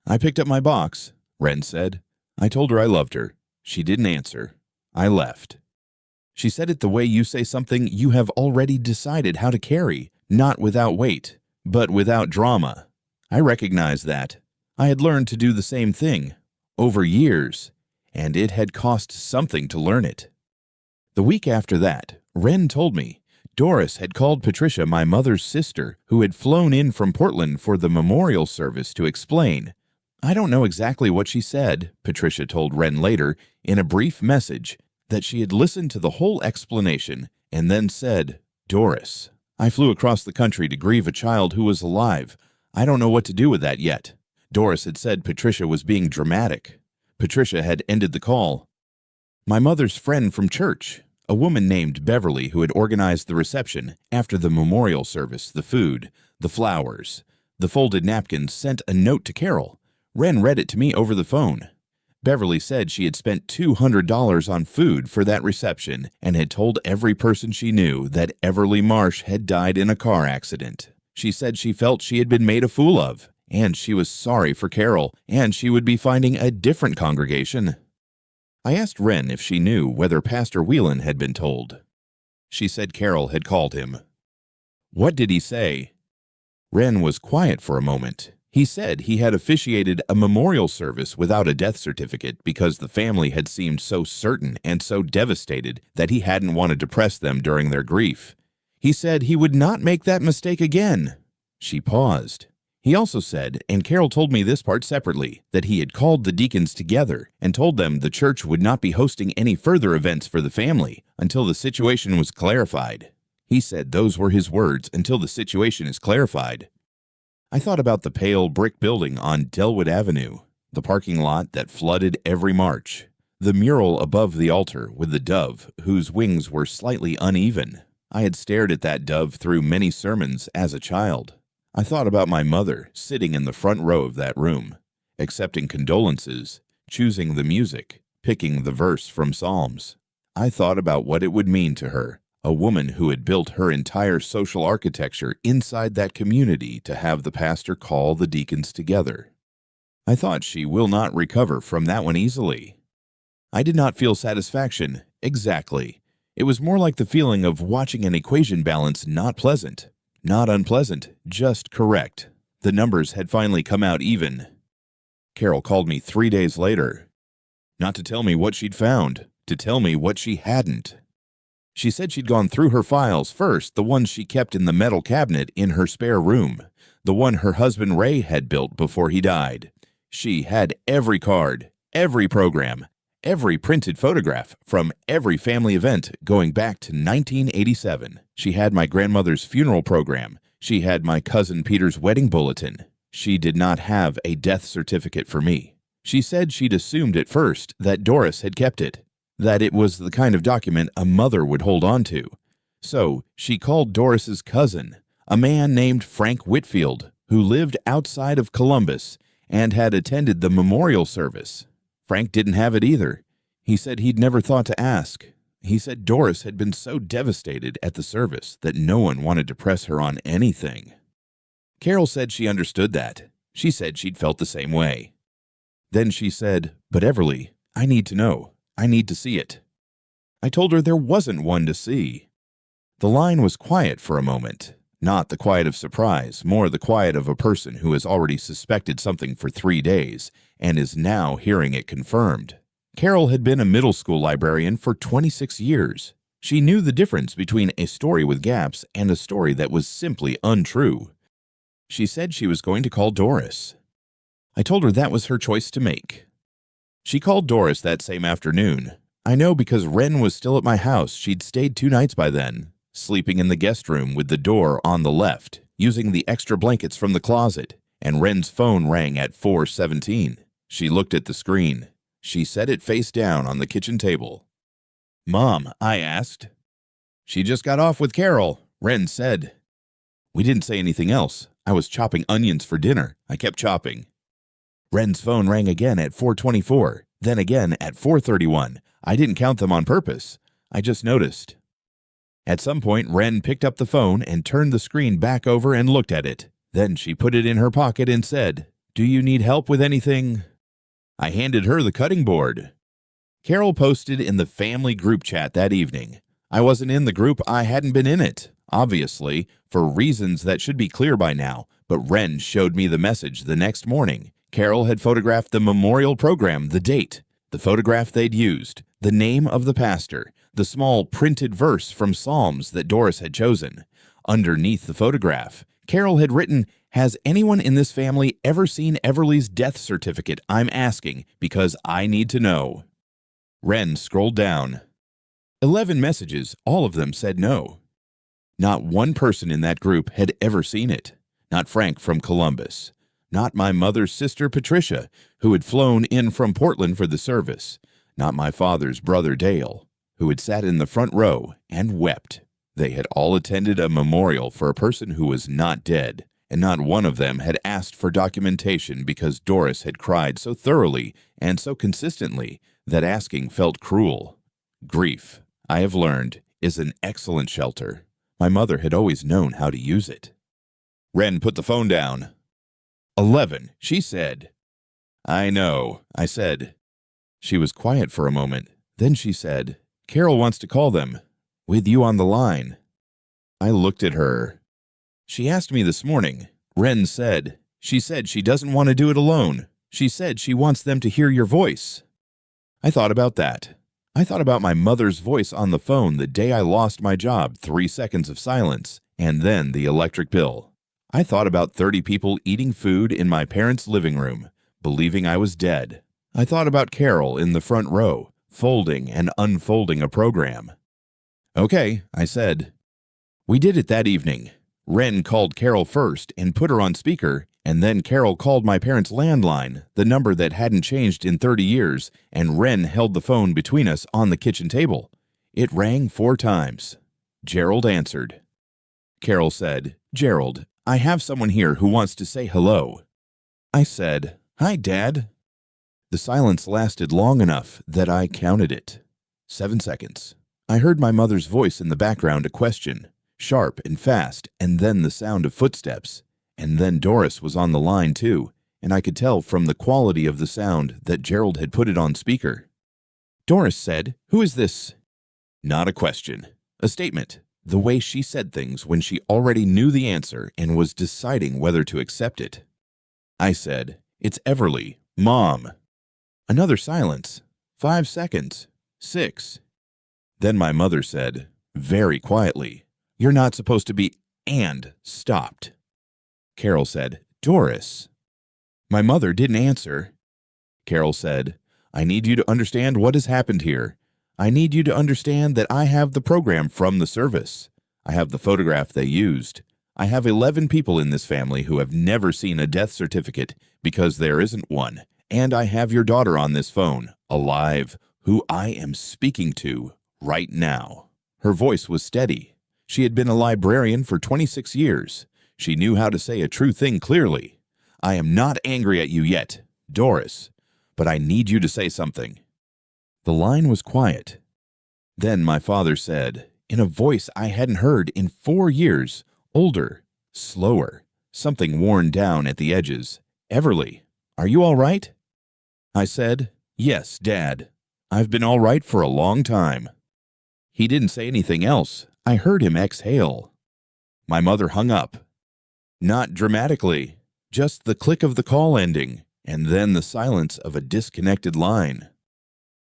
"I picked up my box," Wren said. "I told her I loved her. She didn't answer. I left." She said it the way you say something you have already decided how to carry, not without weight, but without drama. I recognized that. I had learned to do the same thing, over years, and it had cost something to learn it. The week after that, Wren told me Doris had called Patricia, my mother's sister, who had flown in from Portland for the memorial service, to explain. "I don't know exactly what she said," Patricia told Wren later in a brief message, that she had listened to the whole explanation and then said, "Doris, I flew across the country to grieve a child who was alive. I don't know what to do with that yet." Doris had said Patricia was being dramatic. Patricia had ended the call. My mother's friend from church, a woman named Beverly who had organized the reception after the memorial service, the food, the flowers, the folded napkins, sent a note to Carol. Wren read it to me over the phone. Beverly said she had spent $200 on food for that reception and had told every person she knew that Everly Marsh had died in a car accident. She said she felt she had been made a fool of, and she was sorry for Carol, and she would be finding a different congregation. I asked Wren if she knew whether Pastor Whelan had been told. She said Carol had called him. "What did he say?" Wren was quiet for a moment. He said he had officiated a memorial service without a death certificate because the family had seemed so certain and so devastated that he hadn't wanted to press them during their grief. He said he would not make that mistake again. She paused. He also said, and Carol told me this part separately, that he had called the deacons together and told them the church would not be hosting any further events for the family until the situation was clarified. He said those were his words, "until the situation is clarified." I thought about the pale brick building on Delwood Avenue, the parking lot that flooded every March, the mural above the altar with the dove whose wings were slightly uneven. I had stared at that dove through many sermons as a child. I thought about my mother sitting in the front row of that room, accepting condolences, choosing the music, picking the verse from Psalms. I thought about what it would mean to her, a woman who had built her entire social architecture inside that community, to have the pastor call the deacons together. I thought she will not recover from that one easily. I did not feel satisfaction, exactly. It was more like the feeling of watching an equation balance, not pleasant, not unpleasant, just correct. The numbers had finally come out even. Carol called me 3 days later, not to tell me what she'd found, to tell me what she hadn't. She said she'd gone through her files first, the ones she kept in the metal cabinet in her spare room, the one her husband Ray had built before he died. She had every card, every program, every printed photograph from every family event going back to 1987. She had my grandmother's funeral program. She had my cousin Peter's wedding bulletin. She did not have a death certificate for me. She said she'd assumed at first that Doris had kept it, that it was the kind of document a mother would hold on to. So she called Doris's cousin, a man named Frank Whitfield, who lived outside of Columbus and had attended the memorial service. Frank didn't have it either. He said he'd never thought to ask. He said Doris had been so devastated at the service that no one wanted to press her on anything. Carol said she understood that. She said she'd felt the same way. Then she said, "But Everly, I need to know. I need to see it." I told her there wasn't one to see. The line was quiet for a moment. Not the quiet of surprise, more the quiet of a person who has already suspected something for 3 days and is now hearing it confirmed. Carol had been a middle school librarian for 26 years. She knew the difference between a story with gaps and a story that was simply untrue. She said she was going to call Doris. I told her that was her choice to make. She called Doris that same afternoon. I know because Wren was still at my house. She'd stayed 2 nights by then, sleeping in the guest room with the door on the left, using the extra blankets from the closet, and Wren's phone rang at 4:17. She looked at the screen. She set it face down on the kitchen table. "Mom," I asked. "She just got off with Carol," Wren said. We didn't say anything else. I was chopping onions for dinner. I kept chopping. Wren's phone rang again at 4:24, then again at 4:31. I didn't count them on purpose. I just noticed. At some point, Wren picked up the phone and turned the screen back over and looked at it. Then she put it in her pocket and said, "Do you need help with anything?" I handed her the cutting board. Carol posted in the family group chat that evening. I wasn't in the group. I hadn't been in it, obviously, for reasons that should be clear by now, but Wren showed me the message the next morning. Carol had photographed the memorial program, the date, the photograph they'd used, the name of the pastor, the small printed verse from Psalms that Doris had chosen. Underneath the photograph, Carol had written, "Has anyone in this family ever seen Everly's death certificate? I'm asking because I need to know." Wren scrolled down. 11 messages, all of them said no. Not one person in that group had ever seen it. Not Frank from Columbus. Not my mother's sister Patricia, who had flown in from Portland for the service. Not my father's brother Dale, who had sat in the front row and wept. They had all attended a memorial for a person who was not dead, and not one of them had asked for documentation because Doris had cried so thoroughly and so consistently that asking felt cruel. Grief, I have learned, is an excellent shelter. My mother had always known how to use it. Wren put the phone down. 11, she said. "I know," I said. She was quiet for a moment. Then she said, "Carol wants to call them, with you on the line." I looked at her. "She asked me this morning," Wren said. "She said she doesn't want to do it alone. She said she wants them to hear your voice." I thought about that. I thought about my mother's voice on the phone the day I lost my job, 3 seconds of silence, and then the electric bill. I thought about 30 people eating food in my parents' living room, believing I was dead. I thought about Carol in the front row, folding and unfolding a program. "Okay," I said. We did it that evening. Wren called Carol first and put her on speaker, and then Carol called my parents' landline, the number that hadn't changed in 30 years, and Wren held the phone between us on the kitchen table. It rang 4 times. Gerald answered. Carol said, "Gerald, I have someone here who wants to say hello." I said, "Hi, Dad." The silence lasted long enough that I counted it. 7 seconds. I heard my mother's voice in the background, a question, sharp and fast, and then the sound of footsteps. And then Doris was on the line too, and I could tell from the quality of the sound that Gerald had put it on speaker. Doris said, "Who is this?" Not a question, a statement. The way she said things when she already knew the answer and was deciding whether to accept it. I said, "It's Everly, Mom." Another silence. 5 seconds. 6. Then my mother said, very quietly, "You're not supposed to be," and stopped. Carol said, "Doris." My mother didn't answer. Carol said, "I need you to understand what has happened here. I need you to understand that I have the program from the service. I have the photograph they used. I have 11 people in this family who have never seen a death certificate because there isn't one. And I have your daughter on this phone, alive, who I am speaking to right now." Her voice was steady. She had been a librarian for 26 years. She knew how to say a true thing clearly. "I am not angry at you yet, Doris, but I need you to say something." The line was quiet. Then my father said, in a voice I hadn't heard in 4 years, older, slower, something worn down at the edges, "Everly, are you all right?" I said, "Yes, Dad. I've been all right for a long time." He didn't say anything else. I heard him exhale. My mother hung up. Not dramatically, just the click of the call ending, and then the silence of a disconnected line.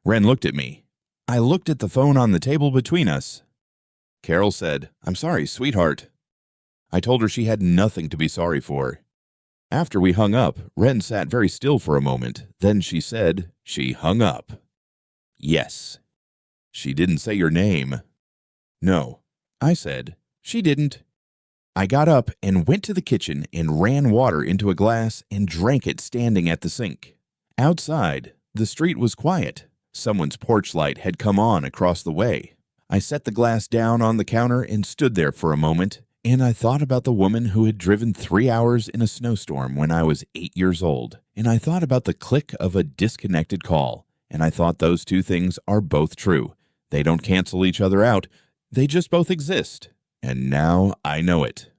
Ren looked at me. I looked at the phone on the table between us. Carol said, "I'm sorry, sweetheart." I told her she had nothing to be sorry for. After we hung up, Ren sat very still for a moment. Then she said she hung up. "Yes." "She didn't say your name." "No." I said, "She didn't." I got up and went to the kitchen and ran water into a glass and drank it standing at the sink. Outside, the street was quiet. Someone's porch light had come on across the way. I set the glass down on the counter and stood there for a moment, and I thought about the woman who had driven 3 hours in a snowstorm when I was 8 years old, and I thought about the click of a disconnected call, and I thought those two things are both true. They don't cancel each other out. They just both exist. And now I know it.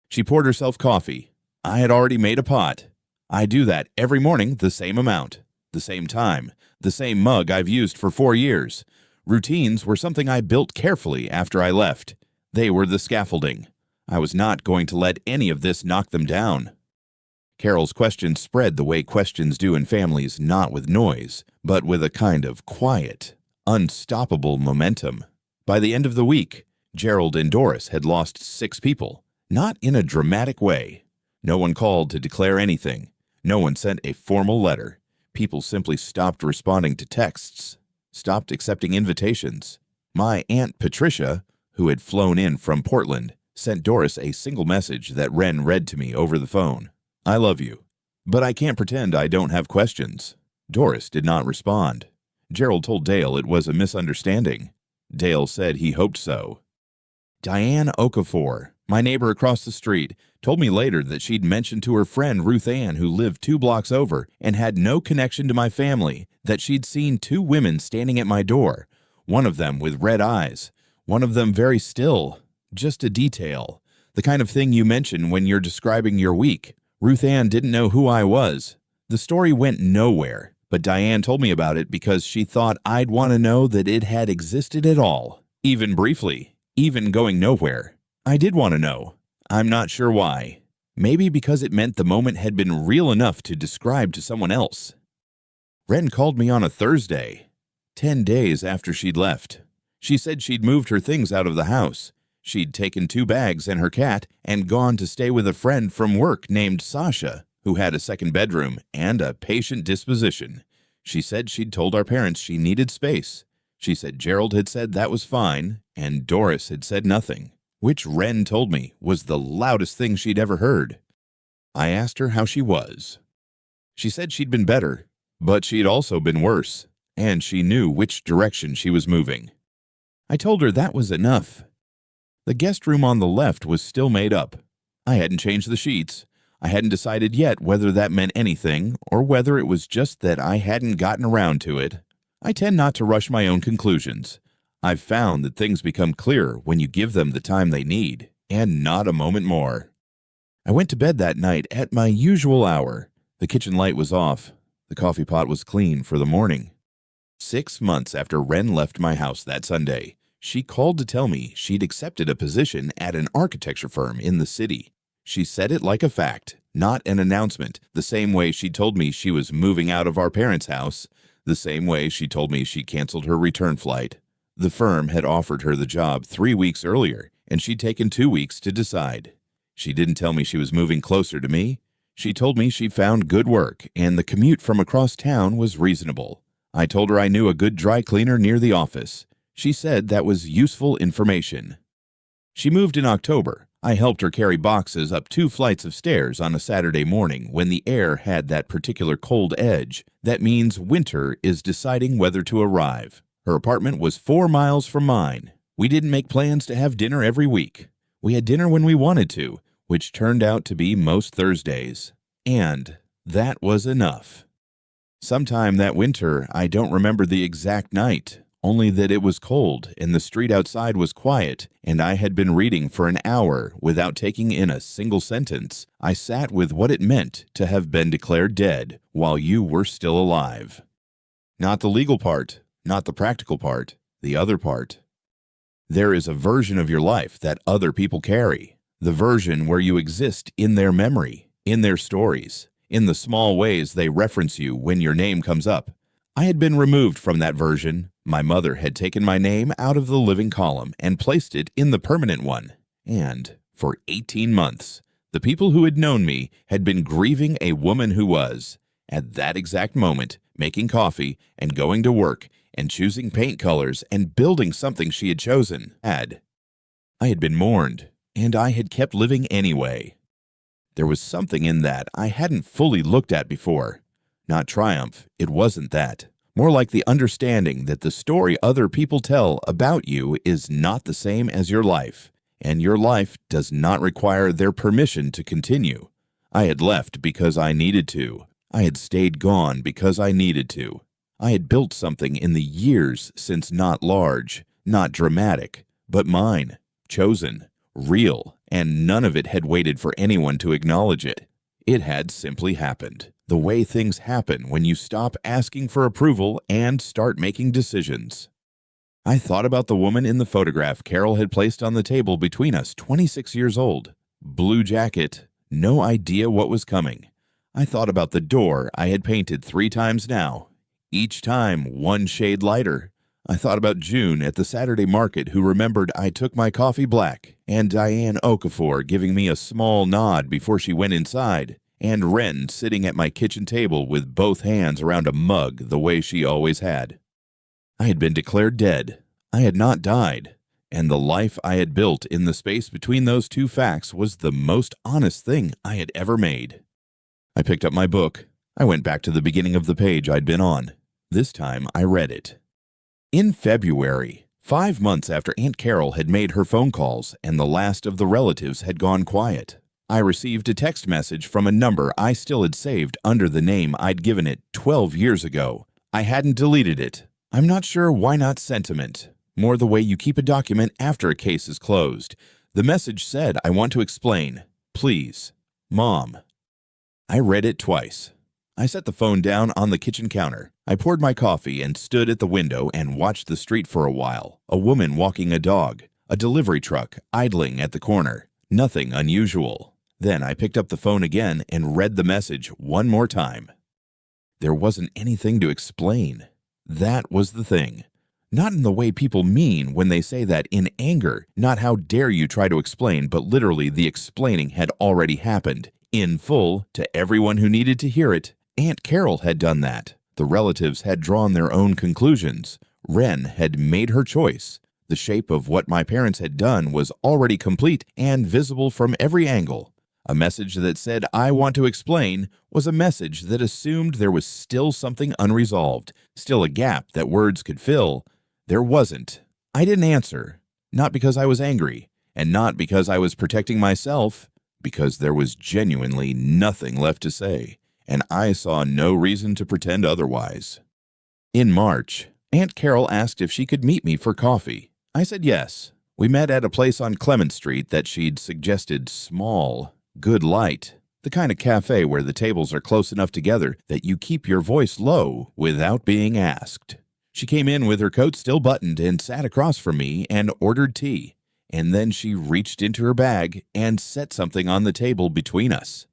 She poured herself coffee. I had already made a pot. I do that every morning, the same amount, the same time, the same mug I've used for 4 years. Routines were something I built carefully after I left. They were the scaffolding. I was not going to let any of this knock them down. Carol's questions spread the way questions do in families, not with noise, but with a kind of quiet, unstoppable momentum. By the end of the week, Gerald and Doris had lost 6 people, not in a dramatic way. No one called to declare anything. No one sent a formal letter. People simply stopped responding to texts, stopped accepting invitations. My Aunt Patricia, who had flown in from Portland, sent Doris a single message that Ren read to me over the phone. "I love you, but I can't pretend I don't have questions." Doris did not respond. Gerald told Dale it was a misunderstanding. Dale said he hoped so. Diane Okafor, my neighbor across the street, told me later that she'd mentioned to her friend Ruth Ann, who lived 2 blocks over and had no connection to my family, that she'd seen 2 women standing at my door, one of them with red eyes, one of them very still, just a detail, the kind of thing you mention when you're describing your week. Ruth Ann didn't know who I was. The story went nowhere, but Diane told me about it because she thought I'd want to know that it had existed at all, even briefly. Even going nowhere. I did want to know. I'm not sure why. Maybe because it meant the moment had been real enough to describe to someone else. Ren called me on a Thursday, 10 days after she'd left. She said she'd moved her things out of the house. She'd taken 2 bags and her cat and gone to stay with a friend from work named Sasha, who had a second bedroom and a patient disposition. She said she'd told our parents she needed space. She said Gerald had said that was fine, and Doris had said nothing, which Ren told me was the loudest thing she'd ever heard. I asked her how she was. She said she'd been better, but she'd also been worse, and she knew which direction she was moving. I told her that was enough. The guest room on the left was still made up. I hadn't changed the sheets. I hadn't decided yet whether that meant anything, or whether it was just that I hadn't gotten around to it. I tend not to rush my own conclusions. I've found that things become clearer when you give them the time they need, and not a moment more. I went to bed that night at my usual hour. The kitchen light was off. The coffee pot was clean for the morning. 6 months after Ren left my house that Sunday, she called to tell me she'd accepted a position at an architecture firm in the city. She said it like a fact, not an announcement, the same way she told me she was moving out of our parents' house, the same way she told me she canceled her return flight. The firm had offered her the job 3 weeks earlier, and she'd taken 2 weeks to decide. She didn't tell me she was moving closer to me. She told me she found good work, and the commute from across town was reasonable. I told her I knew a good dry cleaner near the office. She said that was useful information. She moved in October. I helped her carry boxes up 2 flights of stairs on a Saturday morning when the air had that particular cold edge. That means winter is deciding whether to arrive. Her apartment was 4 miles from mine. We didn't make plans to have dinner every week. We had dinner when we wanted to, which turned out to be most Thursdays. And that was enough. Sometime that winter, I don't remember the exact night, only that it was cold and the street outside was quiet, and I had been reading for an hour without taking in a single sentence. I sat with what it meant to have been declared dead while you were still alive. Not the legal part, not the practical part, the other part. There is a version of your life that other people carry, the version where you exist in their memory, in their stories, in the small ways they reference you when your name comes up. I had been removed from that version. My mother had taken my name out of the living column and placed it in the permanent one. And for 18 months, the people who had known me had been grieving a woman who was, at that exact moment, making coffee and going to work and choosing paint colors and building something she had chosen. I had been mourned, and I had kept living anyway. There was something in that I hadn't fully looked at before. Not triumph, it wasn't that. More like the understanding that the story other people tell about you is not the same as your life, and your life does not require their permission to continue. I had left because I needed to. I had stayed gone because I needed to. I had built something in the years since not large, not dramatic, but mine, chosen, real, and none of it had waited for anyone to acknowledge it. It had simply happened. The way things happen when you stop asking for approval and start making decisions. I thought about the woman in the photograph Carol had placed on the table between us, 26 years old. Blue jacket, no idea what was coming. I thought about the door I had painted 3 times now, each time 1 shade lighter. I thought about June at the Saturday market who remembered I took my coffee black, and Diane Okafor giving me a small nod before she went inside, and Wren sitting at my kitchen table with both hands around a mug the way she always had. I had been declared dead. I had not died, and the life I had built in the space between those 2 facts was the most honest thing I had ever made. I picked up my book. I went back to the beginning of the page I'd been on. This time I read it. In February, 5 months after Aunt Carol had made her phone calls and the last of the relatives had gone quiet, I received a text message from a number I still had saved under the name I'd given it 12 years ago. I hadn't deleted it. I'm not sure why not sentiment, more the way you keep a document after a case is closed. The message said, "I want to explain. Please, Mom." I read it twice. I set the phone down on the kitchen counter. I poured my coffee and stood at the window and watched the street for a while. A woman walking a dog, a delivery truck idling at the corner. Nothing unusual. Then I picked up the phone again and read the message one more time. There wasn't anything to explain. That was the thing. Not in the way people mean when they say that in anger, not how dare you try to explain, but literally the explaining had already happened, in full, to everyone who needed to hear it. Aunt Carol had done that. The relatives had drawn their own conclusions. Wren had made her choice. The shape of what my parents had done was already complete and visible from every angle. A message that said, "I want to explain," was a message that assumed there was still something unresolved, still a gap that words could fill. There wasn't. I didn't answer, not because I was angry, and not because I was protecting myself, because there was genuinely nothing left to say, and I saw no reason to pretend otherwise. In March, Aunt Carol asked if she could meet me for coffee. I said yes. We met at a place on Clement Street that she'd suggested small, good light, the kind of cafe where the tables are close enough together that you keep your voice low without being asked. She came in with her coat still buttoned and sat across from me and ordered tea, and then she reached into her bag and set something on the table between us.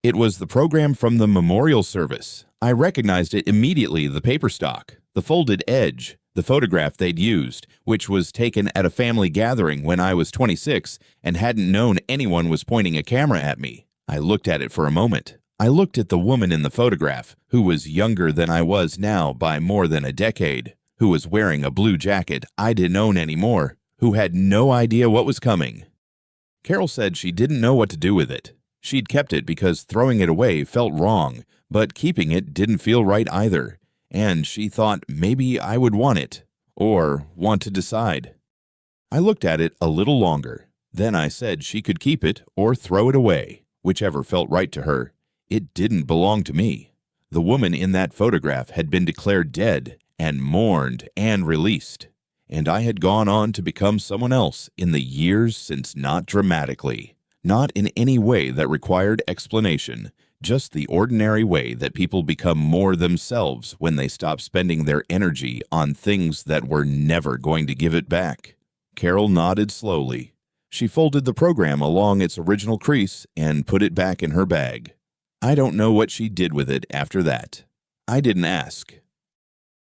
It was the program from the memorial service. I recognized it immediately, the paper stock, the folded edge, the photograph they'd used, which was taken at a family gathering when I was 26 and hadn't known anyone was pointing a camera at me. I looked at it for a moment. I looked at the woman in the photograph, who was younger than I was now by more than a decade, who was wearing a blue jacket I didn't own anymore, who had no idea what was coming. Carol said she didn't know what to do with it. She'd kept it because throwing it away felt wrong, but keeping it didn't feel right either, and she thought maybe I would want it, or want to decide. I looked at it a little longer. Then I said she could keep it or throw it away, whichever felt right to her. It didn't belong to me. The woman in that photograph had been declared dead and mourned and released, and I had gone on to become someone else in the years since, not dramatically, not in any way that required explanation, just the ordinary way that people become more themselves when they stop spending their energy on things that were never going to give it back. Carol nodded slowly. She folded the program along its original crease and put it back in her bag. I don't know what she did with it after that. I didn't ask.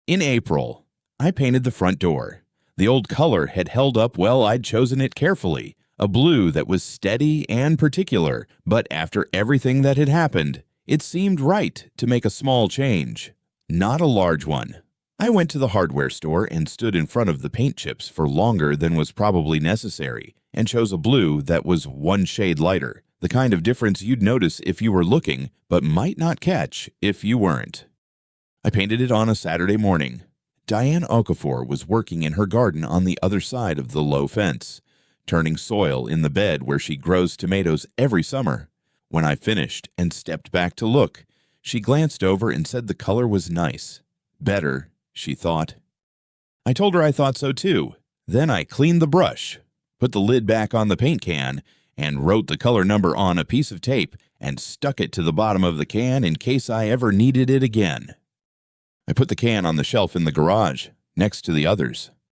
In April, I painted the front door. The old color had held up well. I'd chosen it carefully, a blue that was steady and particular, but after everything that had happened, it seemed right to make a small change, not a large one. I went to the hardware store and stood in front of the paint chips for longer than was probably necessary, and chose a blue that was one shade lighter, the kind of difference you'd notice if you were looking, but might not catch if you weren't. I painted it on a Saturday morning. Diane Okafor was working in her garden on the other side of the low fence, turning soil in the bed where she grows tomatoes every summer. When I finished and stepped back to look, she glanced over and said the color was nice. Better, she thought. I told her I thought so too. Then I cleaned the brush, put the lid back on the paint can, and wrote the color number on a piece of tape and stuck it to the bottom of the can in case I ever needed it again. I put the can on the shelf in the garage, next to the others.